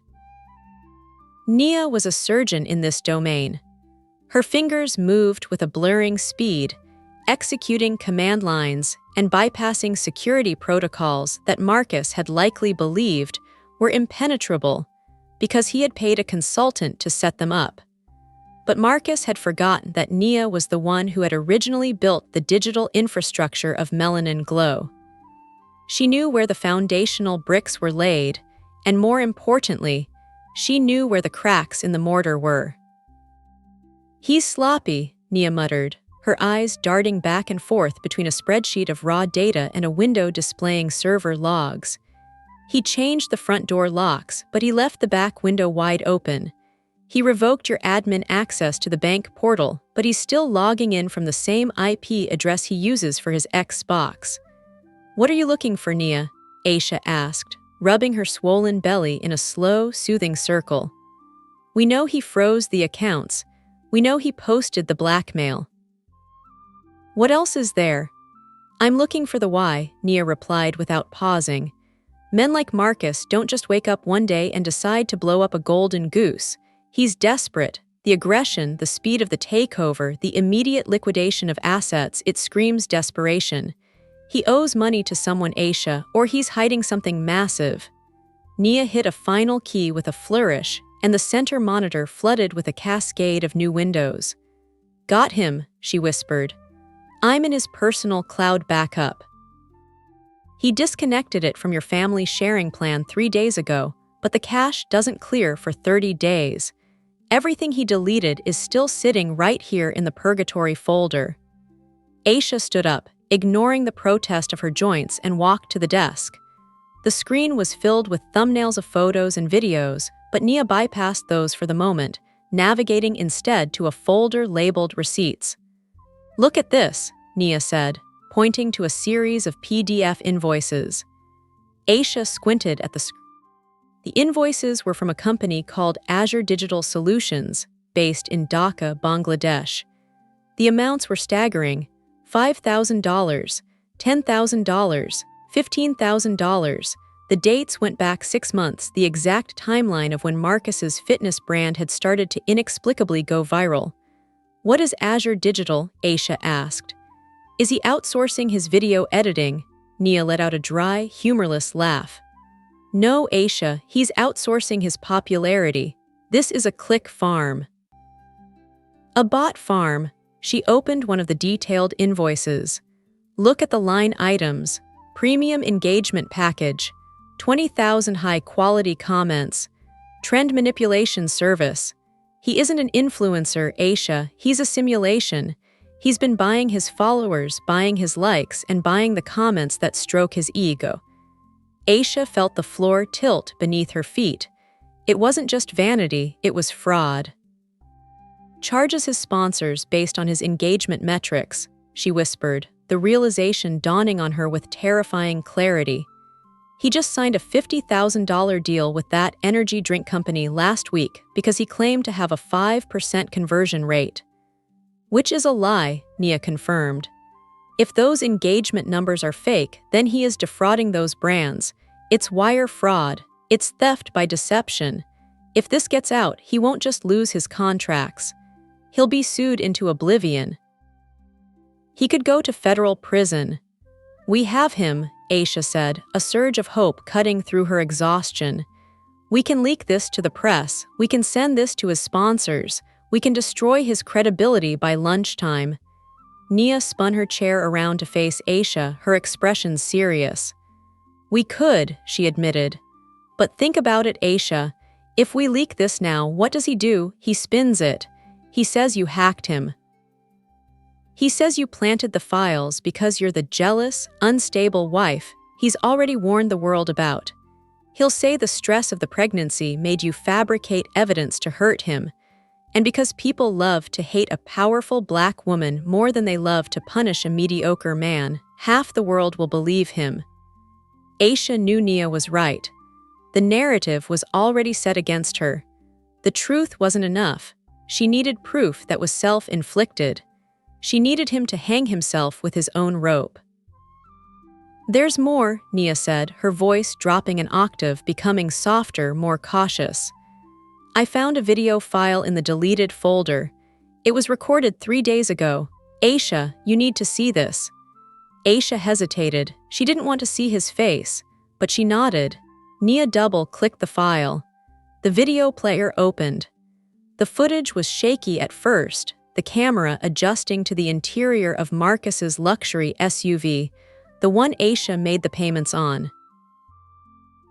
Nia was a surgeon in this domain. Her fingers moved with a blurring speed, executing command lines and bypassing security protocols that Marcus had likely believed were impenetrable because he had paid a consultant to set them up. But Marcus had forgotten that Nia was the one who had originally built the digital infrastructure of Melanin Glow. She knew where the foundational bricks were laid, and more importantly, she knew where the cracks in the mortar were. "He's sloppy," Nia muttered, her eyes darting back and forth between a spreadsheet of raw data and a window displaying server logs. "He changed the front door locks, but he left the back window wide open. He revoked your admin access to the bank portal, but he's still logging in from the same IP address he uses for his Xbox." "What are you looking for, Nia?" Aisha asked, rubbing her swollen belly in a slow, soothing circle. "We know he froze the accounts. We know he posted the blackmail. What else is there?" "I'm looking for the why," Nia replied without pausing. Men like Marcus don't just wake up one day and decide to blow up a golden goose. He's desperate. The aggression, the speed of the takeover, the immediate liquidation of assets, it screams desperation. He owes money to someone, Aisha, or he's hiding something massive. Nia hit a final key with a flourish, and the center monitor flooded with a cascade of new windows. "Got him," she whispered. "I'm in his personal cloud backup. He disconnected it from your family sharing plan 3 days ago, but the cache doesn't clear for 30 days. Everything he deleted is still sitting right here in the purgatory folder." Aisha stood up, ignoring the protest of her joints, and walked to the desk. The screen was filled with thumbnails of photos and videos, but Nia bypassed those for the moment, navigating instead to a folder labeled Receipts. "Look at this," Nia said, pointing to a series of PDF invoices. Aisha squinted at the screen. The invoices were from a company called Azure Digital Solutions, based in Dhaka, Bangladesh. The amounts were staggering: $5,000, $10,000, $15,000. The dates went back 6 months, the exact timeline of when Marcus's fitness brand had started to inexplicably go viral. "What is Azure Digital?" Aisha asked. "Is he outsourcing his video editing?" Nia let out a dry, humorless laugh. "No, Aisha, he's outsourcing his popularity. This is a click farm." "A bot farm." She opened one of the detailed invoices. "Look at the line items. Premium engagement package, 20,000 high-quality comments, trend manipulation service. He isn't an influencer, Aisha, he's a simulation. He's been buying his followers, buying his likes, and buying the comments that stroke his ego." Aisha felt the floor tilt beneath her feet. It wasn't just vanity, it was fraud. "Charges his sponsors based on his engagement metrics," she whispered, the realization dawning on her with terrifying clarity. "He just signed a $50,000 deal with that energy drink company last week because he claimed to have a 5% conversion rate." "Which is a lie," Nia confirmed. "If those engagement numbers are fake, then he is defrauding those brands. It's wire fraud. It's theft by deception. If this gets out, he won't just lose his contracts. He'll be sued into oblivion. He could go to federal prison." "We have him," Aisha said, a surge of hope cutting through her exhaustion. "We can leak this to the press. We can send this to his sponsors. We can destroy his credibility by lunchtime." Nia spun her chair around to face Aisha, her expression serious. "We could," she admitted. "But think about it, Aisha. If we leak this now, what does he do? He spins it. He says you hacked him. He says you planted the files because you're the jealous, unstable wife he's already warned the world about. He'll say the stress of the pregnancy made you fabricate evidence to hurt him. And because people love to hate a powerful black woman more than they love to punish a mediocre man, half the world will believe him." Aisha knew Nia was right. The narrative was already set against her. The truth wasn't enough. She needed proof that was self-inflicted. She needed him to hang himself with his own rope. "There's more," Nia said, her voice dropping an octave, becoming softer, more cautious. "I found a video file in the deleted folder. It was recorded 3 days ago. Aisha, you need to see this." Aisha hesitated. She didn't want to see his face, but she nodded. Nia double-clicked the file. The video player opened. The footage was shaky at first, the camera adjusting to the interior of Marcus's luxury SUV, the one Aisha made the payments on.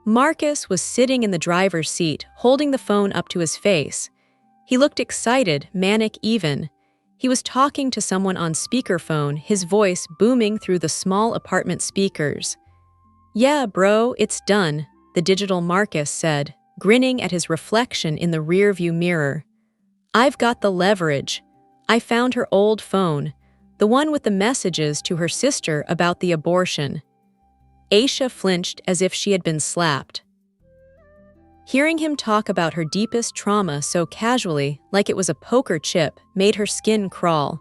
Marcus was sitting in the driver's seat, holding the phone up to his face. He looked excited, manic even. He was talking to someone on speakerphone, his voice booming through the small apartment speakers. "Yeah, bro, it's done," the digital Marcus said, grinning at his reflection in the rearview mirror. "I've got the leverage. I found her old phone, the one with the messages to her sister about the abortion." Aisha flinched as if she had been slapped. Hearing him talk about her deepest trauma so casually, like it was a poker chip, made her skin crawl.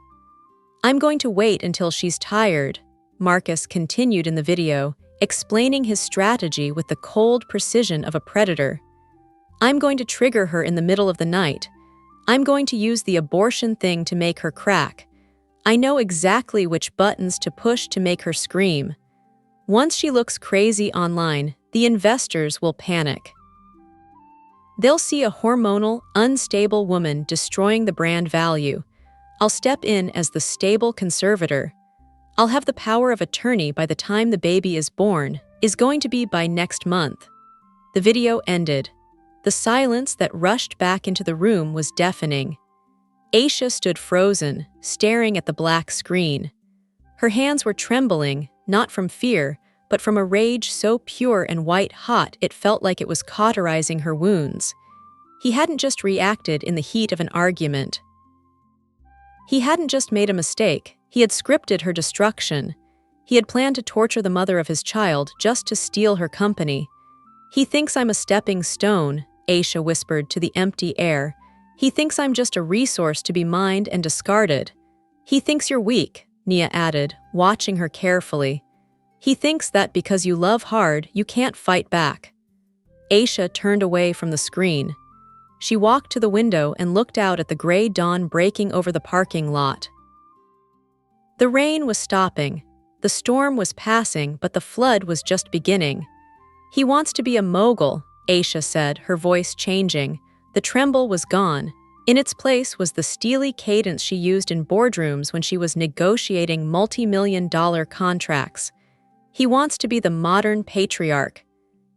"I'm going to wait until she's tired," Marcus continued in the video, explaining his strategy with the cold precision of a predator. I'm going to trigger her in the middle of the night. I'm going to use the abortion thing to make her crack. I know exactly which buttons to push to make her scream. Once she looks crazy online, the investors will panic. They'll see a hormonal, unstable woman destroying the brand value. I'll step in as the stable conservator. I'll have the power of attorney by the time the baby is born, is going to be by next month. The video ended. The silence that rushed back into the room was deafening. Aisha stood frozen, staring at the black screen. Her hands were trembling, not from fear, but from a rage so pure and white-hot it felt like it was cauterizing her wounds. He hadn't just reacted in the heat of an argument. He hadn't just made a mistake, he had scripted her destruction. He had planned to torture the mother of his child just to steal her company. He thinks I'm a stepping stone, Aisha whispered to the empty air. He thinks I'm just a resource to be mined and discarded. He thinks you're weak, Nia added, watching her carefully. He thinks that because you love hard, you can't fight back. Aisha turned away from the screen. She walked to the window and looked out at the gray dawn breaking over the parking lot. The rain was stopping. The storm was passing, but the flood was just beginning. He wants to be a mogul, Aisha said, her voice changing. The tremble was gone. In its place was the steely cadence she used in boardrooms when she was negotiating multi-million-dollar contracts. He wants to be the modern patriarch.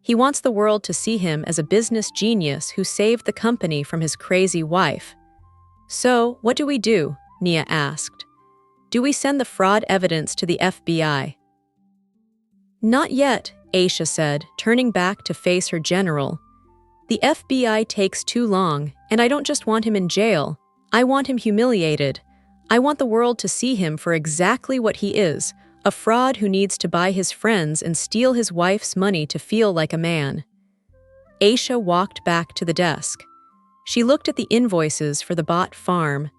He wants the world to see him as a business genius who saved the company from his crazy wife. So, what do we do? Nia asked. Do we send the fraud evidence to the FBI? Not yet, Aisha said, turning back to face her general. The FBI takes too long, and I don't just want him in jail. I want him humiliated. I want the world to see him for exactly what he is, a fraud who needs to buy his friends and steal his wife's money to feel like a man. Aisha walked back to the desk. She looked at the invoices for the bought farm.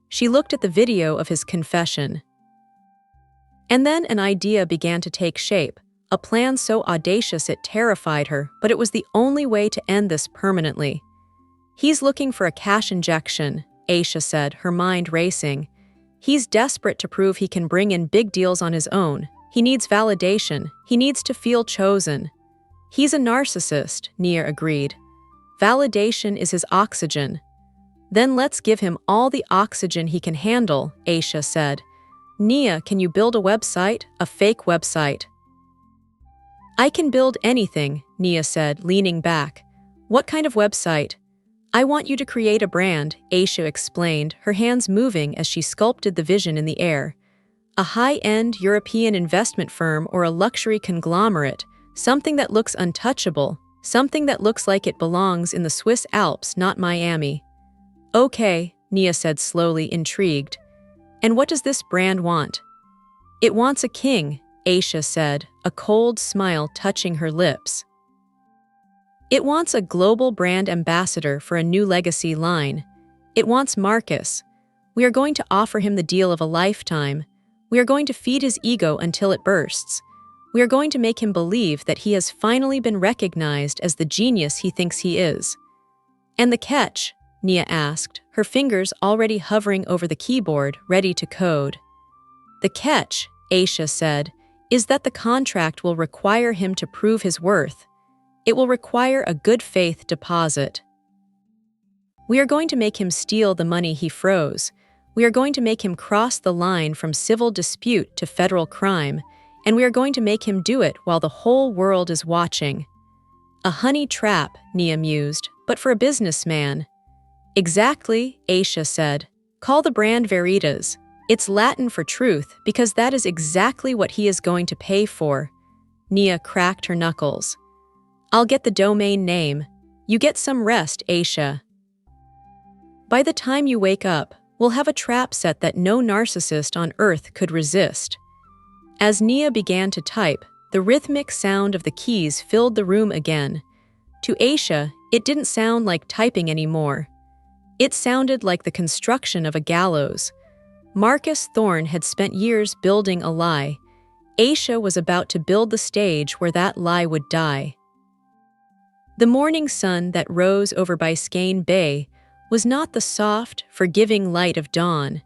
She looked at the video of his confession. And then an idea began to take shape, a plan so audacious it terrified her, but it was the only way to end this permanently. He's looking for a cash injection, Aisha said, her mind racing. He's desperate to prove he can bring in big deals on his own. He needs validation. He needs to feel chosen. He's a narcissist, Nia agreed. Validation is his oxygen. Then let's give him all the oxygen he can handle, Aisha said. Nia, can you build a website? A fake website? I can build anything, Nia said, leaning back. What kind of website? I want you to create a brand, Aisha explained, her hands moving as she sculpted the vision in the air. A high-end European investment firm or a luxury conglomerate, something that looks untouchable, something that looks like it belongs in the Swiss Alps, not Miami. Okay, Nia said slowly, intrigued. And what does this brand want? It wants a king, Aisha said, a cold smile touching her lips. It wants a global brand ambassador for a new legacy line. It wants Marcus. We are going to offer him the deal of a lifetime. We are going to feed his ego until it bursts. We are going to make him believe that he has finally been recognized as the genius he thinks he is. And the catch? Nia asked, her fingers already hovering over the keyboard, ready to code. The catch, Aisha said, is that the contract will require him to prove his worth. It will require a good faith deposit. We are going to make him steal the money he froze. We are going to make him cross the line from civil dispute to federal crime, and we are going to make him do it while the whole world is watching. A honey trap, Nia mused, but for a businessman. Exactly, Aisha said. Call the brand Veritas. It's Latin for truth, because that is exactly what he is going to pay for. Nia cracked her knuckles. I'll get the domain name. You get some rest, Aisha. By the time you wake up, we'll have a trap set that no narcissist on earth could resist. As Nia began to type, the rhythmic sound of the keys filled the room again. To Aisha, it didn't sound like typing anymore. It sounded like the construction of a gallows. Marcus Thorne had spent years building a lie. Aisha was about to build the stage where that lie would die. The morning sun that rose over Biscayne Bay was not the soft, forgiving light of dawn.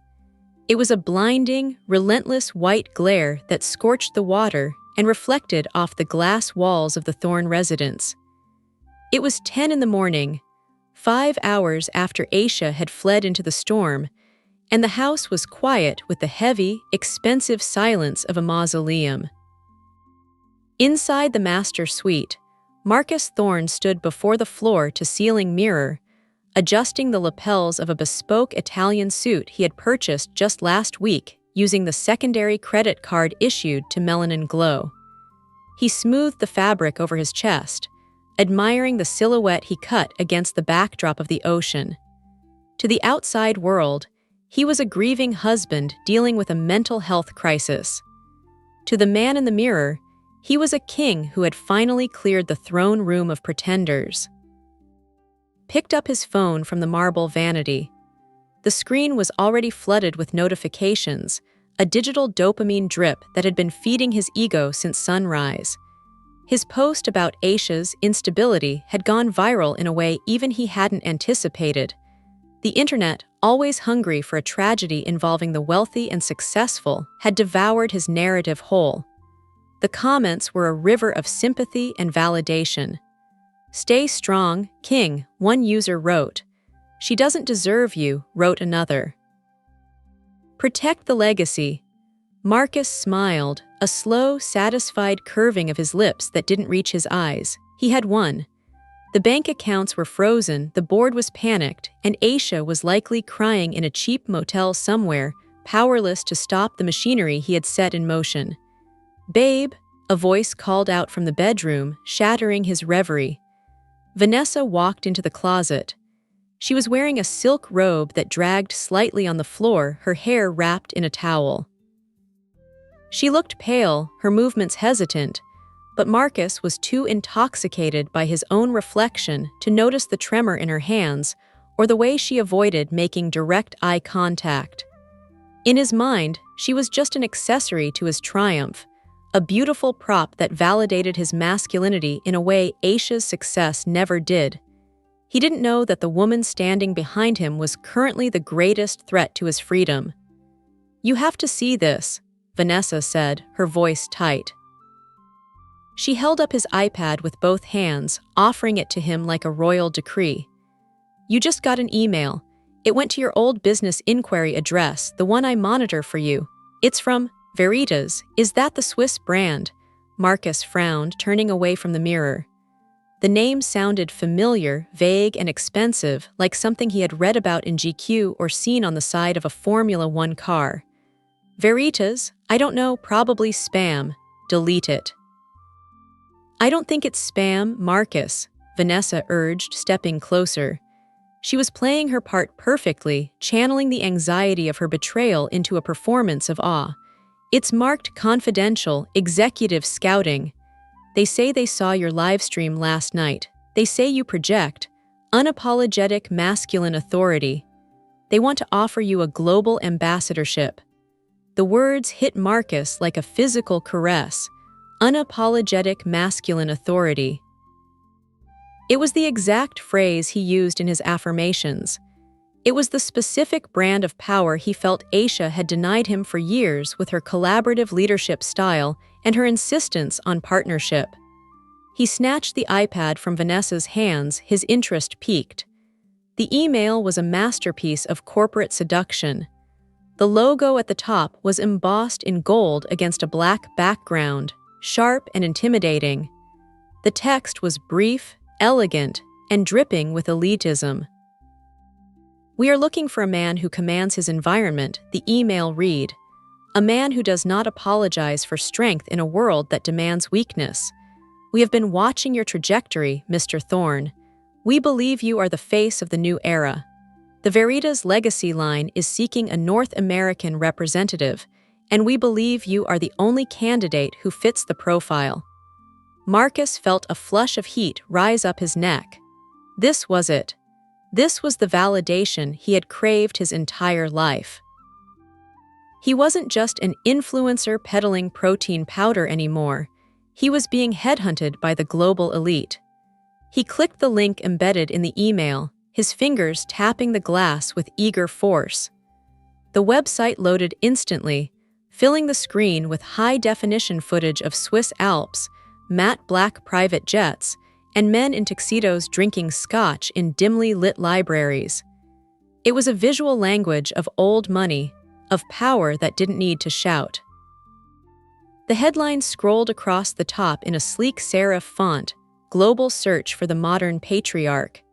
It was a blinding, relentless white glare that scorched the water and reflected off the glass walls of the Thorne residence. It was 10 in the morning, 5 hours after Aisha had fled into the storm, and the house was quiet with the heavy, expensive silence of a mausoleum. Inside the master suite, Marcus Thorne stood before the floor-to-ceiling mirror, adjusting the lapels of a bespoke Italian suit he had purchased just last week using the secondary credit card issued to Melanin Glow. He smoothed the fabric over his chest, admiring the silhouette he cut against the backdrop of the ocean. To the outside world, he was a grieving husband dealing with a mental health crisis. To the man in the mirror, he was a king who had finally cleared the throne room of pretenders. Picked up his phone from the marble vanity. The screen was already flooded with notifications, a digital dopamine drip that had been feeding his ego since sunrise. His post about Aisha's instability had gone viral in a way even he hadn't anticipated. The internet, always hungry for a tragedy involving the wealthy and successful, had devoured his narrative whole. The comments were a river of sympathy and validation. "Stay strong, King," one user wrote. "She doesn't deserve you," wrote another. "Protect the legacy." Marcus smiled, a slow, satisfied curving of his lips that didn't reach his eyes. He had won. The bank accounts were frozen, the board was panicked, and Aisha was likely crying in a cheap motel somewhere, powerless to stop the machinery he had set in motion. "Babe," a voice called out from the bedroom, shattering his reverie. Vanessa walked into the closet. She was wearing a silk robe that dragged slightly on the floor, her hair wrapped in a towel. She looked pale, her movements hesitant, but Marcus was too intoxicated by his own reflection to notice the tremor in her hands or the way she avoided making direct eye contact. In his mind, she was just an accessory to his triumph, a beautiful prop that validated his masculinity in a way Aisha's success never did. He didn't know that the woman standing behind him was currently the greatest threat to his freedom. "You have to see this," Vanessa said, her voice tight. She held up his iPad with both hands, offering it to him like a royal decree. "You just got an email. It went to your old business inquiry address, the one I monitor for you. It's from Veritas. Is that the Swiss brand?" Marcus frowned, turning away from the mirror. The name sounded familiar, vague, and expensive, like something he had read about in GQ or seen on the side of a Formula One car. "Veritas? I don't know, probably spam. Delete it." "I don't think it's spam, Marcus," Vanessa urged, stepping closer. She was playing her part perfectly, channeling the anxiety of her betrayal into a performance of awe. "It's marked confidential, executive scouting. They say they saw your live stream last night. They say you project unapologetic masculine authority. They want to offer you a global ambassadorship." The words hit Marcus like a physical caress. Unapologetic masculine authority. It was the exact phrase he used in his affirmations. It was the specific brand of power he felt Aisha had denied him for years with her collaborative leadership style and her insistence on partnership. He snatched the iPad from Vanessa's hands, his interest piqued. The email was a masterpiece of corporate seduction. The logo at the top was embossed in gold against a black background, sharp and intimidating. The text was brief, elegant, and dripping with elitism. "We are looking for a man who commands his environment," the email read. "A man who does not apologize for strength in a world that demands weakness. We have been watching your trajectory, Mr. Thorne. We believe you are the face of the new era. The Veritas Legacy line is seeking a North American representative, and we believe you are the only candidate who fits the profile." Marcus felt a flush of heat rise up his neck. This was it. This was the validation he had craved his entire life. He wasn't just an influencer peddling protein powder anymore. He was being headhunted by the global elite. He clicked the link embedded in the email, his fingers tapping the glass with eager force. The website loaded instantly, filling the screen with high-definition footage of Swiss Alps, matte black private jets, and men in tuxedos drinking scotch in dimly lit libraries. It was a visual language of old money, of power that didn't need to shout. The headline scrolled across the top in a sleek serif font, "Global Search for the Modern Patriarch."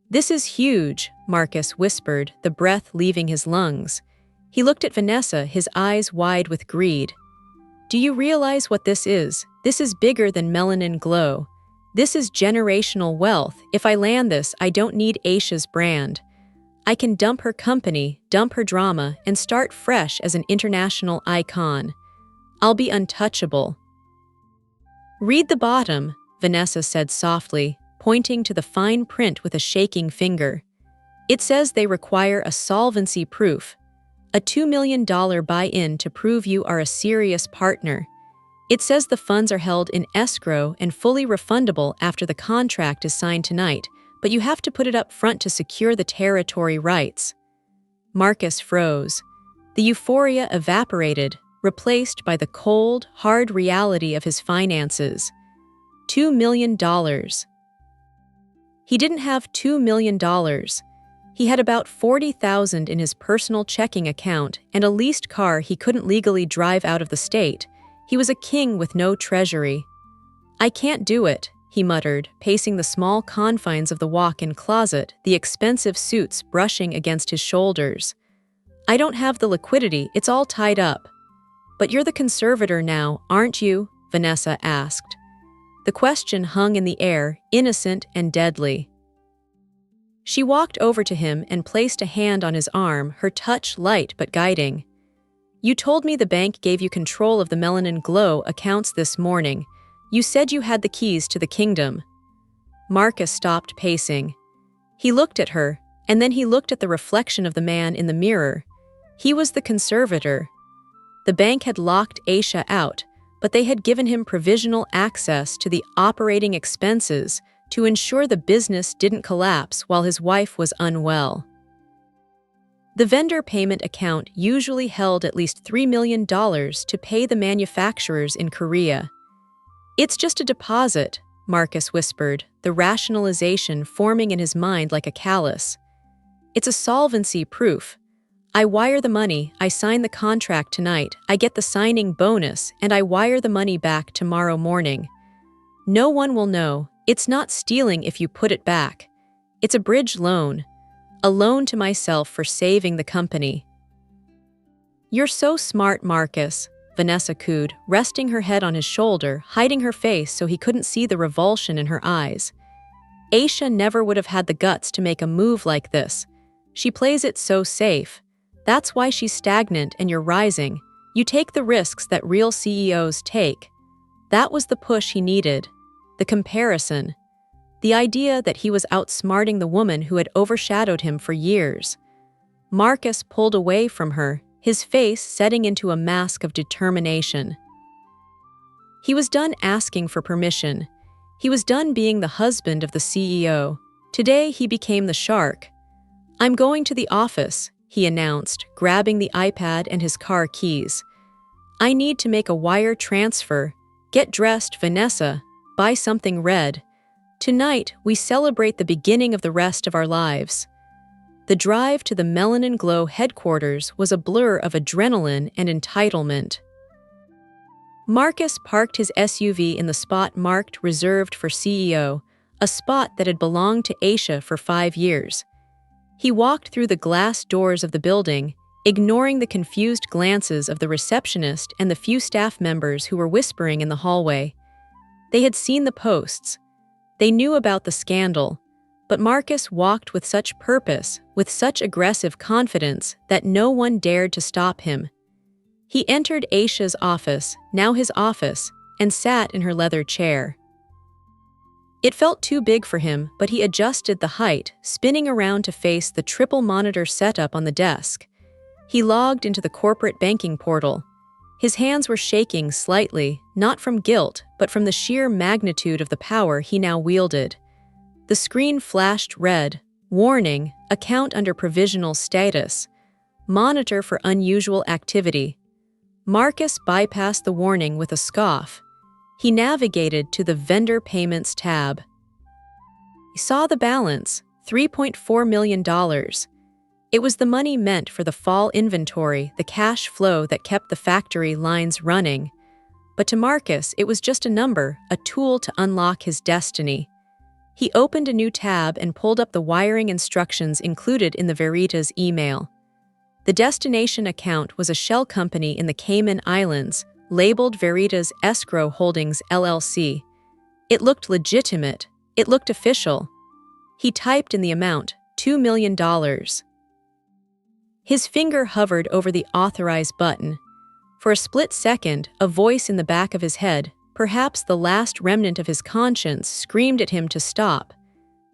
"This is huge," Marcus whispered, the breath leaving his lungs. He looked at Vanessa, his eyes wide with greed. "Do you realize what this is? This is bigger than Melanin Glow. This is generational wealth. If I land this, I don't need Aisha's brand. I can dump her company, dump her drama, and start fresh as an international icon. I'll be untouchable." "Read the bottom," Vanessa said softly, pointing to the fine print with a shaking finger. "It says they require a solvency proof, a $2 million buy-in to prove you are a serious partner. It says the funds are held in escrow and fully refundable after the contract is signed tonight, but you have to put it up front to secure the territory rights." Marcus froze. The euphoria evaporated, replaced by the cold, hard reality of his finances. $2 million. He didn't have $2 million. He had about $40,000 in his personal checking account and a leased car he couldn't legally drive out of the state. He was a king with no treasury. "I can't do it," he muttered, pacing the small confines of the walk-in closet, the expensive suits brushing against his shoulders. "I don't have the liquidity, it's all tied up." "But you're the conservator now, aren't you?" Vanessa asked. The question hung in the air, innocent and deadly. She walked over to him and placed a hand on his arm, her touch light but guiding. "You told me the bank gave you control of the Melanin Glow accounts this morning. You said you had the keys to the kingdom." Marcus stopped pacing. He looked at her, and then he looked at the reflection of the man in the mirror. He was the conservator. The bank had locked Aisha out, but they had given him provisional access to the operating expenses to ensure the business didn't collapse while his wife was unwell. The vendor payment account usually held at least $3 million to pay the manufacturers in Korea. "It's just a deposit," Marcus whispered, the rationalization forming in his mind like a callus. "It's a solvency proof. I wire the money, I sign the contract tonight, I get the signing bonus, and I wire the money back tomorrow morning. No one will know. It's not stealing if you put it back. It's a bridge loan. A loan to myself for saving the company." "You're so smart, Marcus," Vanessa cooed, resting her head on his shoulder, hiding her face so he couldn't see the revulsion in her eyes. "Aisha never would have had the guts to make a move like this. She plays it so safe. That's why she's stagnant and you're rising. You take the risks that real CEOs take." That was the push he needed. The comparison. The idea that he was outsmarting the woman who had overshadowed him for years. Marcus pulled away from her, his face setting into a mask of determination. He was done asking for permission. He was done being the husband of the CEO. Today he became the shark. "I'm going to the office," he announced, grabbing the iPad and his car keys. "I need to make a wire transfer. Get dressed, Vanessa. Buy something red. Tonight, we celebrate the beginning of the rest of our lives." The drive to the Melanin Glow headquarters was a blur of adrenaline and entitlement. Marcus parked his SUV in the spot marked reserved for CEO, a spot that had belonged to Aisha for 5 years. He walked through the glass doors of the building, ignoring the confused glances of the receptionist and the few staff members who were whispering in the hallway. They had seen the posts. They knew about the scandal, but Marcus walked with such purpose, with such aggressive confidence, that no one dared to stop him. He entered Aisha's office, now his office, and sat in her leather chair. It felt too big for him, but he adjusted the height, spinning around to face the triple monitor setup on the desk. He logged into the corporate banking portal. His hands were shaking slightly, not from guilt, but from the sheer magnitude of the power he now wielded. The screen flashed red. Warning, account under provisional status. Monitor for unusual activity. Marcus bypassed the warning with a scoff. He navigated to the Vendor Payments tab. He saw the balance, $3.4 million. It was the money meant for the fall inventory, the cash flow that kept the factory lines running. But to Marcus, it was just a number, a tool to unlock his destiny. He opened a new tab and pulled up the wiring instructions included in the Veritas email. The destination account was a shell company in the Cayman Islands, labeled Veritas Escrow Holdings LLC. It looked legitimate. It looked official. He typed in the amount, $2 million. His finger hovered over the authorize button. For a split second, a voice in the back of his head, perhaps the last remnant of his conscience, screamed at him to stop.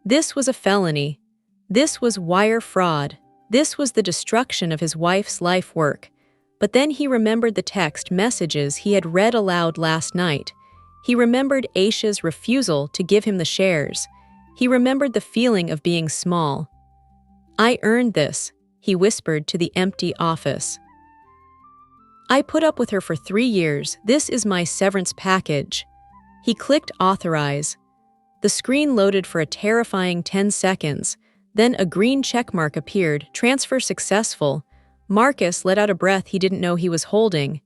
This was a felony. This was wire fraud. This was the destruction of his wife's life work. But then he remembered the text messages he had read aloud last night. He remembered Aisha's refusal to give him the shares. He remembered the feeling of being small. "I earned this," he whispered to the empty office. "I put up with her for 3 years. This is my severance package." He clicked authorize. The screen loaded for a terrifying 10 seconds. Then a green checkmark appeared, transfer successful. Marcus let out a breath he didn't know he was holding.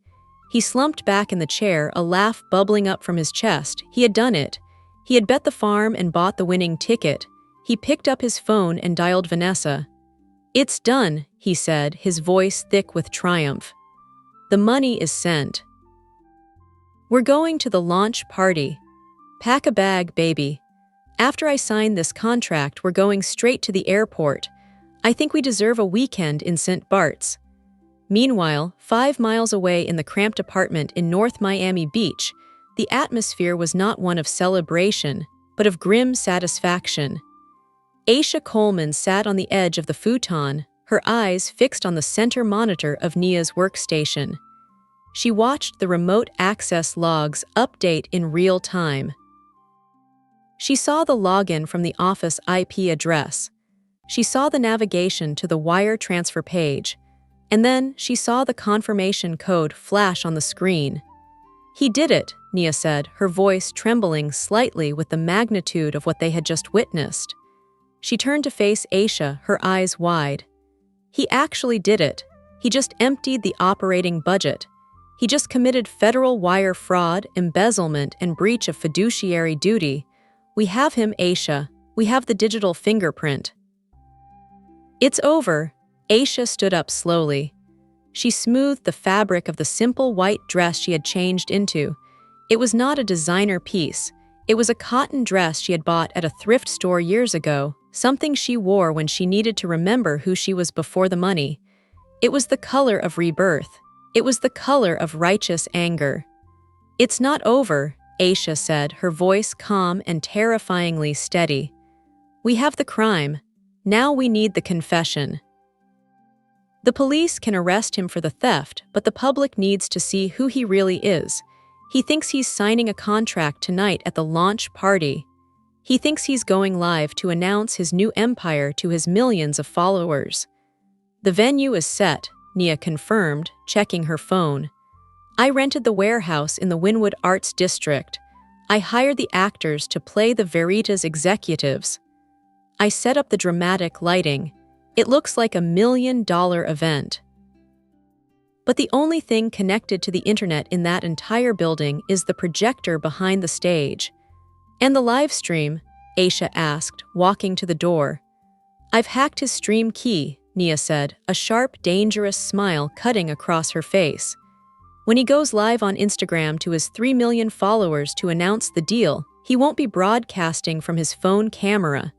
He slumped back in the chair, a laugh bubbling up from his chest. He had done it. He had bet the farm and bought the winning ticket. He picked up his phone and dialed Vanessa. "It's done," he said, his voice thick with triumph. "The money is sent. We're going to the launch party. Pack a bag, baby. After I sign this contract, we're going straight to the airport. I think we deserve a weekend in St. Bart's." Meanwhile, 5 miles away in the cramped apartment in North Miami Beach, the atmosphere was not one of celebration, but of grim satisfaction. Aisha Coleman sat on the edge of the futon, her eyes fixed on the center monitor of Nia's workstation. She watched the remote access logs update in real time. She saw the login from the office IP address. She saw the navigation to the wire transfer page. And then she saw the confirmation code flash on the screen. "He did it," Nia said, her voice trembling slightly with the magnitude of what they had just witnessed. She turned to face Aisha, her eyes wide. "He actually did it. He just emptied the operating budget. He just committed federal wire fraud, embezzlement, and breach of fiduciary duty. We have him, Aisha. We have the digital fingerprint." "It's over." Aisha stood up slowly. She smoothed the fabric of the simple white dress she had changed into. It was not a designer piece. It was a cotton dress she had bought at a thrift store years ago, something she wore when she needed to remember who she was before the money. It was the color of rebirth. It was the color of righteous anger. "It's not over," Aisha said, her voice calm and terrifyingly steady. "We have the crime. Now we need the confession. The police can arrest him for the theft, but the public needs to see who he really is. He thinks he's signing a contract tonight at the launch party. He thinks he's going live to announce his new empire to his millions of followers." "The venue is set," Nia confirmed, checking her phone. "I rented the warehouse in the Wynwood Arts District. I hired the actors to play the Veritas executives. I set up the dramatic lighting. It looks like $1 million event. But the only thing connected to the internet in that entire building is the projector behind the stage." "And the live stream?" Aisha asked, walking to the door. "I've hacked his stream key," Nia said, a sharp, dangerous smile cutting across her face. "When he goes live on Instagram to his 3 million followers to announce the deal, he won't be broadcasting from his phone camera.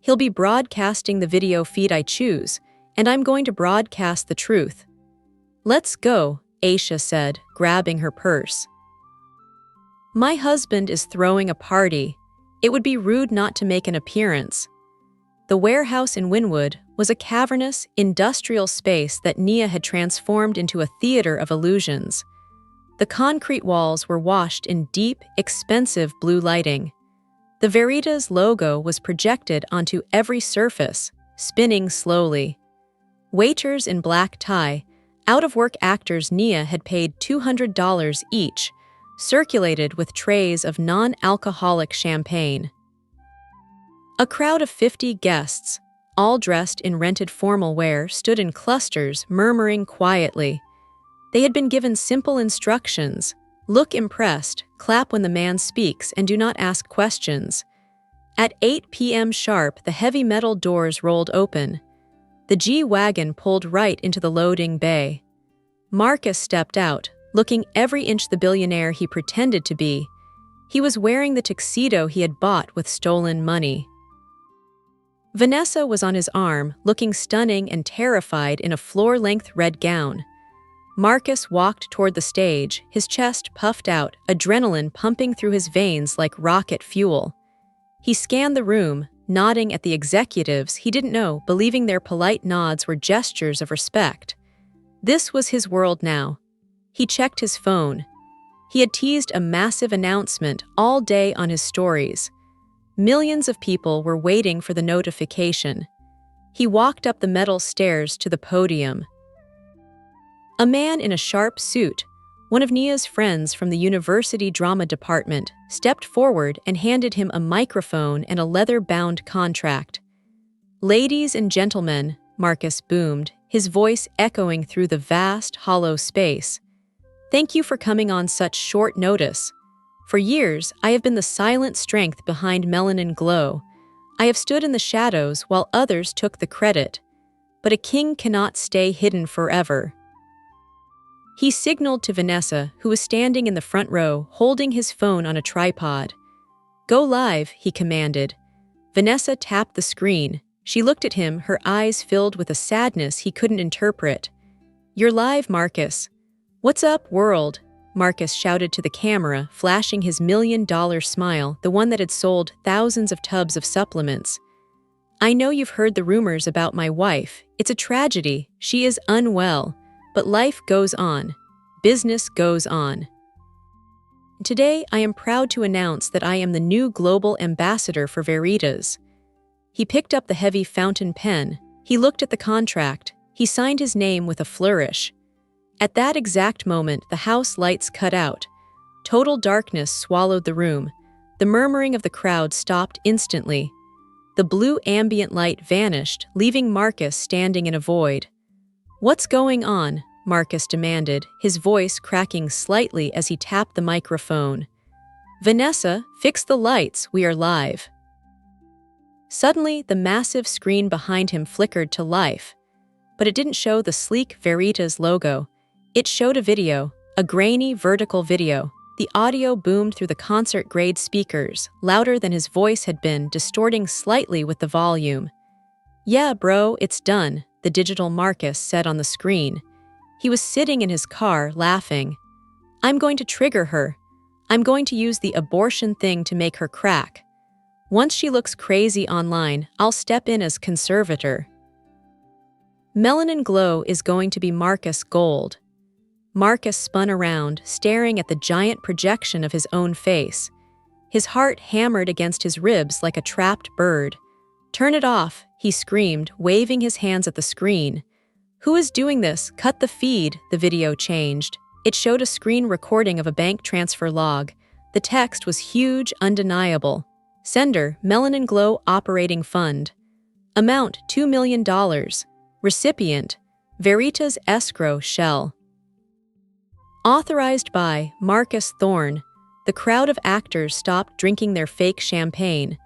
He'll be broadcasting the video feed I choose, and I'm going to broadcast the truth." "Let's go," Aisha said, grabbing her purse. "My husband is throwing a party. It would be rude not to make an appearance." The warehouse in Wynwood was a cavernous, industrial space that Nia had transformed into a theater of illusions. The concrete walls were washed in deep, expensive blue lighting. The Veritas logo was projected onto every surface, spinning slowly. Waiters in black tie, out-of-work actors Nia had paid $200 each, circulated with trays of non-alcoholic champagne. A crowd of 50 guests, all dressed in rented formal wear, stood in clusters, murmuring quietly. They had been given simple instructions: look impressed, clap when the man speaks, and do not ask questions. At 8 p.m. sharp, the heavy metal doors rolled open. The G-Wagon pulled right into the loading bay. Marcus stepped out, looking every inch the billionaire he pretended to be. He was wearing the tuxedo he had bought with stolen money. Vanessa was on his arm, looking stunning and terrified in a floor-length red gown. Marcus walked toward the stage, his chest puffed out, adrenaline pumping through his veins like rocket fuel. He scanned the room, nodding at the executives he didn't know, believing their polite nods were gestures of respect. This was his world now. He checked his phone. He had teased a massive announcement all day on his stories. Millions of people were waiting for the notification. He walked up the metal stairs to the podium. A man in a sharp suit, one of Nia's friends from the university drama department, stepped forward and handed him a microphone and a leather-bound contract. "Ladies and gentlemen," Marcus boomed, his voice echoing through the vast, hollow space. "Thank you for coming on such short notice. For years, I have been the silent strength behind Melanin Glow. I have stood in the shadows while others took the credit. But a king cannot stay hidden forever." He signaled to Vanessa, who was standing in the front row, holding his phone on a tripod. "Go live," he commanded. Vanessa tapped the screen. She looked at him, her eyes filled with a sadness he couldn't interpret. "You're live, Marcus." "What's up, world?" Marcus shouted to the camera, flashing his $1,000,000 smile, the one that had sold thousands of tubs of supplements. "I know you've heard the rumors about my wife. It's a tragedy. She is unwell. But life goes on. Business goes on. Today, I am proud to announce that I am the new global ambassador for Veritas." He picked up the heavy fountain pen. He looked at the contract. He signed his name with a flourish. At that exact moment, the house lights cut out. Total darkness swallowed the room. The murmuring of the crowd stopped instantly. The blue ambient light vanished, leaving Marcus standing in a void. "What's going on?" Marcus demanded, his voice cracking slightly as he tapped the microphone. "Vanessa, fix the lights, we are live." Suddenly, the massive screen behind him flickered to life. But it didn't show the sleek Veritas logo. It showed a video, a grainy, vertical video. The audio boomed through the concert-grade speakers, louder than his voice had been, distorting slightly with the volume. "Yeah, bro, it's done," the digital Marcus said on the screen. He was sitting in his car, laughing. "I'm going to trigger her. I'm going to use the abortion thing to make her crack. Once she looks crazy online, I'll step in as conservator." Melanin Glow is going to be Marcus Gold. Marcus spun around, staring at the giant projection of his own face. His heart hammered against his ribs like a trapped bird. "Turn it off," he screamed, waving his hands at the screen. "Who is doing this? Cut the feed," the video changed. It showed a screen recording of a bank transfer log. The text was huge, undeniable. Sender, Melanin Glow Operating Fund. Amount, $2 million. Recipient, Veritas Escrow Shell. Authorized by Marcus Thorne. The crowd of actors stopped drinking their fake champagne.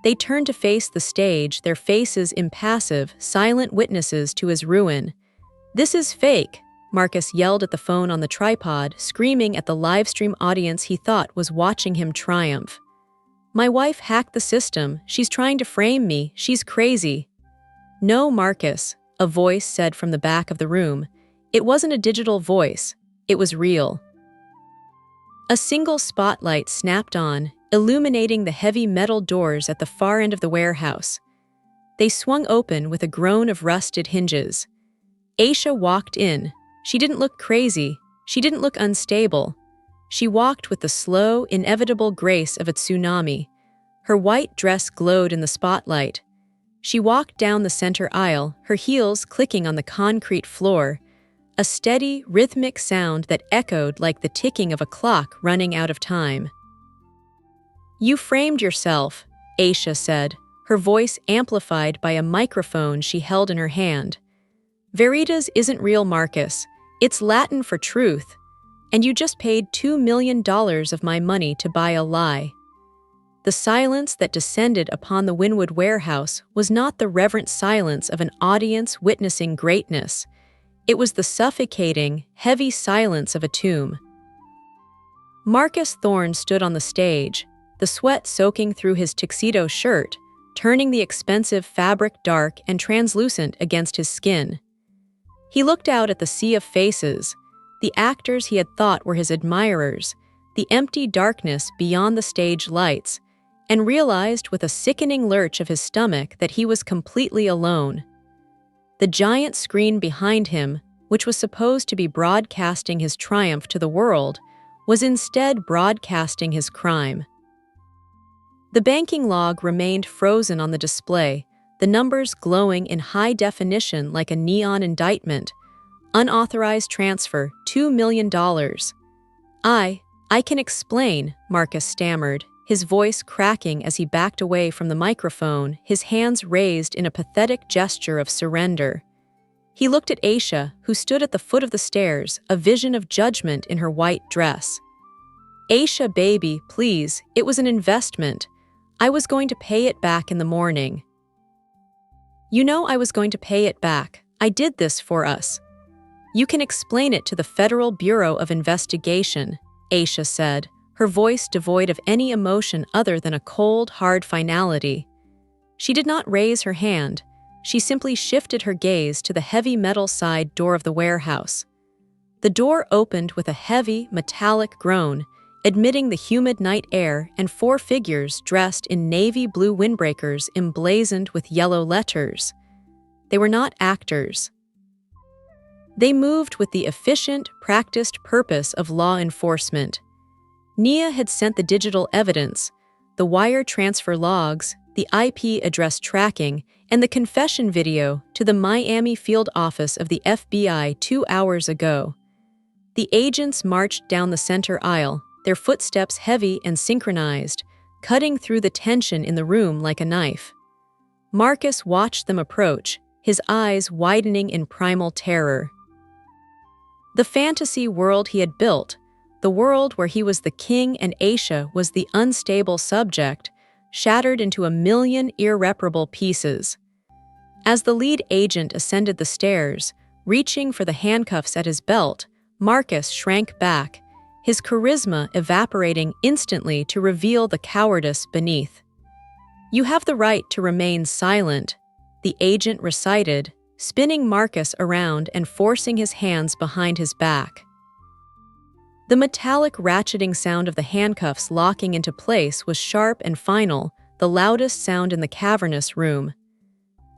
They turned to face the stage, their faces impassive, silent witnesses to his ruin. "This is fake," Marcus yelled at the phone on the tripod, screaming at the livestream audience he thought was watching him triumph. "My wife hacked the system. She's trying to frame me. She's crazy." "No, Marcus," a voice said from the back of the room. It wasn't a digital voice. It was real. A single spotlight snapped on, illuminating the heavy metal doors at the far end of the warehouse. They swung open with a groan of rusted hinges. Aisha walked in. She didn't look crazy. She didn't look unstable. She walked with the slow, inevitable grace of a tsunami. Her white dress glowed in the spotlight. She walked down the center aisle, her heels clicking on the concrete floor, a steady, rhythmic sound that echoed like the ticking of a clock running out of time. "You framed yourself," Aisha said, her voice amplified by a microphone she held in her hand. "Veritas isn't real, Marcus. It's Latin for truth. And you just paid $2 million of my money to buy a lie." The silence that descended upon the Wynwood warehouse was not the reverent silence of an audience witnessing greatness. It was the suffocating, heavy silence of a tomb. Marcus Thorne stood on the stage, the sweat soaking through his tuxedo shirt, turning the expensive fabric dark and translucent against his skin. He looked out at the sea of faces, the actors he had thought were his admirers, the empty darkness beyond the stage lights, and realized with a sickening lurch of his stomach that he was completely alone. The giant screen behind him, which was supposed to be broadcasting his triumph to the world, was instead broadcasting his crime. The banking log remained frozen on the display, the numbers glowing in high definition like a neon indictment. Unauthorized transfer, $2 million. I can explain," Marcus stammered, his voice cracking as he backed away from the microphone, his hands raised in a pathetic gesture of surrender. He looked at Aisha, who stood at the foot of the stairs, a vision of judgment in her white dress. "Aisha, baby, please, it was an investment. I was going to pay it back in the morning." "You know I was going to pay it back. I did this for us." "You can explain it to the Federal Bureau of Investigation," Aisha said, her voice devoid of any emotion other than a cold, hard finality. She did not raise her hand. She simply shifted her gaze to the heavy metal side door of the warehouse. The door opened with a heavy, metallic groan, admitting the humid night air and 4 figures dressed in navy blue windbreakers emblazoned with yellow letters. They were not actors. They moved with the efficient, practiced purpose of law enforcement. Nia had sent the digital evidence, the wire transfer logs, the IP address tracking, and the confession video to the Miami field office of the FBI 2 hours ago. The agents marched down the center aisle, their footsteps heavy and synchronized, cutting through the tension in the room like a knife. Marcus watched them approach, his eyes widening in primal terror. The fantasy world he had built, the world where he was the king and Aisha was the unstable subject, shattered into a million irreparable pieces. As the lead agent ascended the stairs, reaching for the handcuffs at his belt, Marcus shrank back, his charisma evaporating instantly to reveal the cowardice beneath. "You have the right to remain silent," the agent recited, spinning Marcus around and forcing his hands behind his back. The metallic ratcheting sound of the handcuffs locking into place was sharp and final, the loudest sound in the cavernous room.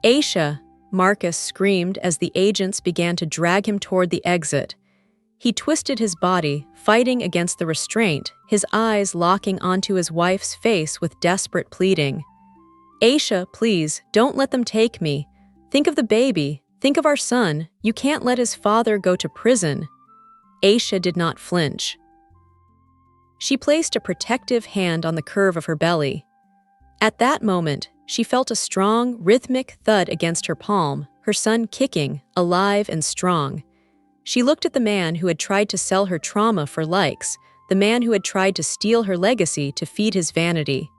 "Aisha!" Marcus screamed as the agents began to drag him toward the exit. He twisted his body, fighting against the restraint, his eyes locking onto his wife's face with desperate pleading. "Aisha, please, don't let them take me. Think of the baby. Think of our son. You can't let his father go to prison." Aisha did not flinch. She placed a protective hand on the curve of her belly. At that moment, she felt a strong, rhythmic thud against her palm, her son kicking, alive and strong. She looked at the man who had tried to sell her trauma for likes, the man who had tried to steal her legacy to feed his vanity.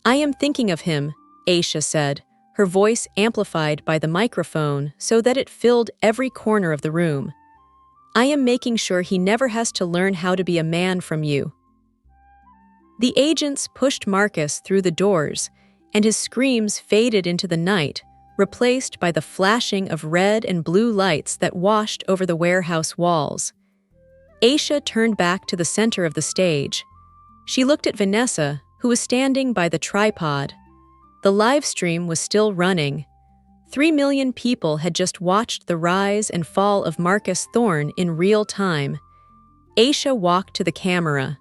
"I am thinking of him," Aisha said, her voice amplified by the microphone so that it filled every corner of the room. "I am making sure he never has to learn how to be a man from you." The agents pushed Marcus through the doors, and his screams faded into the night, replaced by the flashing of red and blue lights that washed over the warehouse walls. Aisha turned back to the center of the stage. She looked at Vanessa, who was standing by the tripod. The live stream was still running. 3 million people had just watched the rise and fall of Marcus Thorne in real time. Aisha walked to the camera.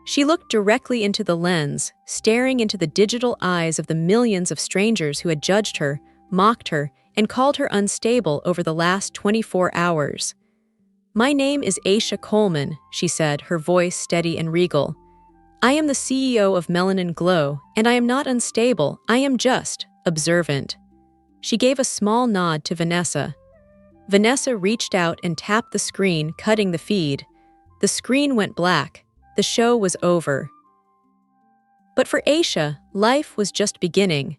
She looked directly into the lens, staring into the digital eyes of the millions of strangers who had judged her, mocked her, and called her unstable over the last 24 hours. "My name is Aisha Coleman," she said, her voice steady and regal. "I am the CEO of Melanin Glow, and I am not unstable, I am just observant." She gave a small nod to Vanessa. Vanessa reached out and tapped the screen, cutting the feed. The screen went black. The show was over. But for Aisha, life was just beginning.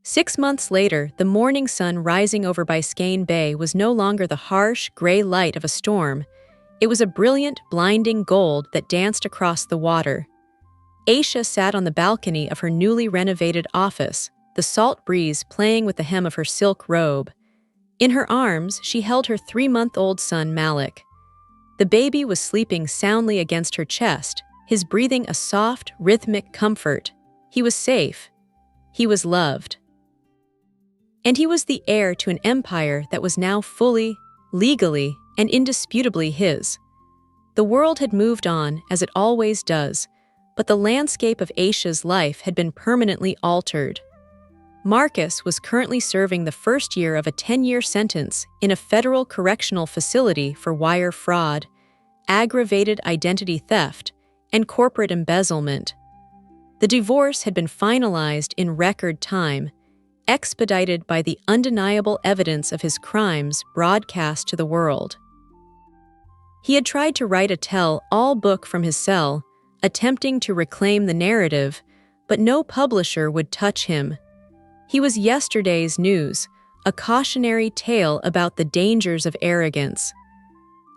6 months later, the morning sun rising over Biscayne Bay was no longer the harsh, gray light of a storm. It was a brilliant, blinding gold that danced across the water. Aisha sat on the balcony of her newly renovated office, the salt breeze playing with the hem of her silk robe. In her arms, she held her 3-month-old son, Malik. The baby was sleeping soundly against her chest, his breathing a soft, rhythmic comfort. He was safe. He was loved. And he was the heir to an empire that was now fully, legally, and indisputably his. The world had moved on, as it always does, but the landscape of Aisha's life had been permanently altered. Marcus was currently serving the first year of a 10-year sentence in a federal correctional facility for wire fraud, aggravated identity theft, and corporate embezzlement. The divorce had been finalized in record time, expedited by the undeniable evidence of his crimes broadcast to the world. He had tried to write a tell-all book from his cell, attempting to reclaim the narrative, but no publisher would touch him. He was yesterday's news, a cautionary tale about the dangers of arrogance.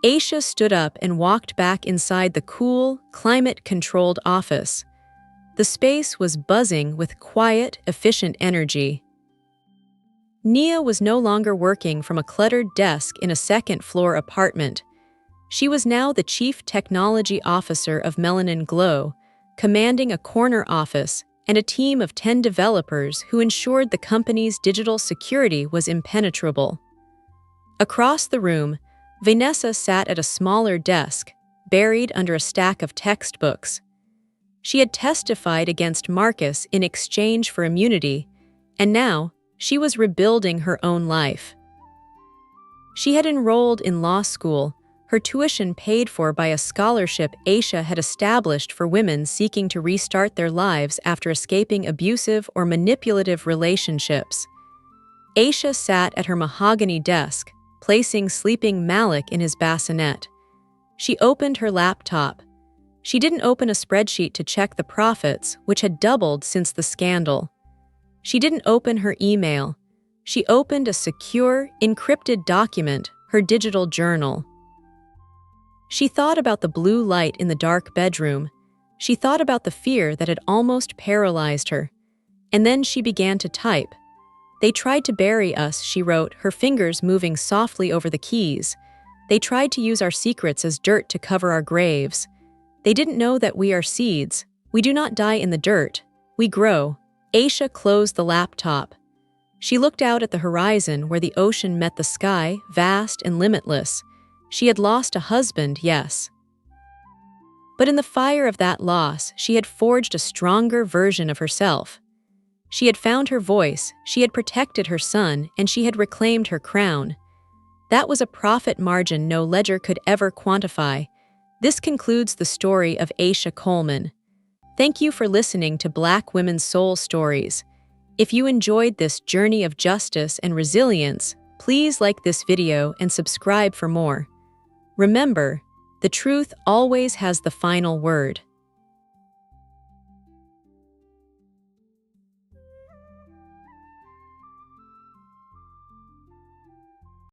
Aisha stood up and walked back inside the cool, climate-controlled office. The space was buzzing with quiet, efficient energy. Nia was no longer working from a cluttered desk in a second-floor apartment. She was now the Chief Technology Officer of Melanin Glow, commanding a corner office and a team of 10 developers who ensured the company's digital security was impenetrable. Across the room, Vanessa sat at a smaller desk, buried under a stack of textbooks. She had testified against Marcus in exchange for immunity, and now she was rebuilding her own life. She had enrolled in law school, her tuition paid for by a scholarship Aisha had established for women seeking to restart their lives after escaping abusive or manipulative relationships. Aisha sat at her mahogany desk, placing sleeping Malik in his bassinet. She opened her laptop. She didn't open a spreadsheet to check the profits, which had doubled since the scandal. She didn't open her email. She opened a secure, encrypted document, her digital journal. She thought about the blue light in the dark bedroom. She thought about the fear that had almost paralyzed her. And then she began to type. "They tried to bury us," she wrote, her fingers moving softly over the keys. "They tried to use our secrets as dirt to cover our graves. They didn't know that we are seeds. We do not die in the dirt. We grow." Aisha closed the laptop. She looked out at the horizon where the ocean met the sky, vast and limitless. She had lost a husband, yes. But in the fire of that loss, she had forged a stronger version of herself. She had found her voice, she had protected her son, and she had reclaimed her crown. That was a profit margin no ledger could ever quantify. This concludes the story of Aisha Coleman. Thank you for listening to Black Women's Soul Stories. If you enjoyed this journey of justice and resilience, please like this video and subscribe for more. Remember, the truth always has the final word.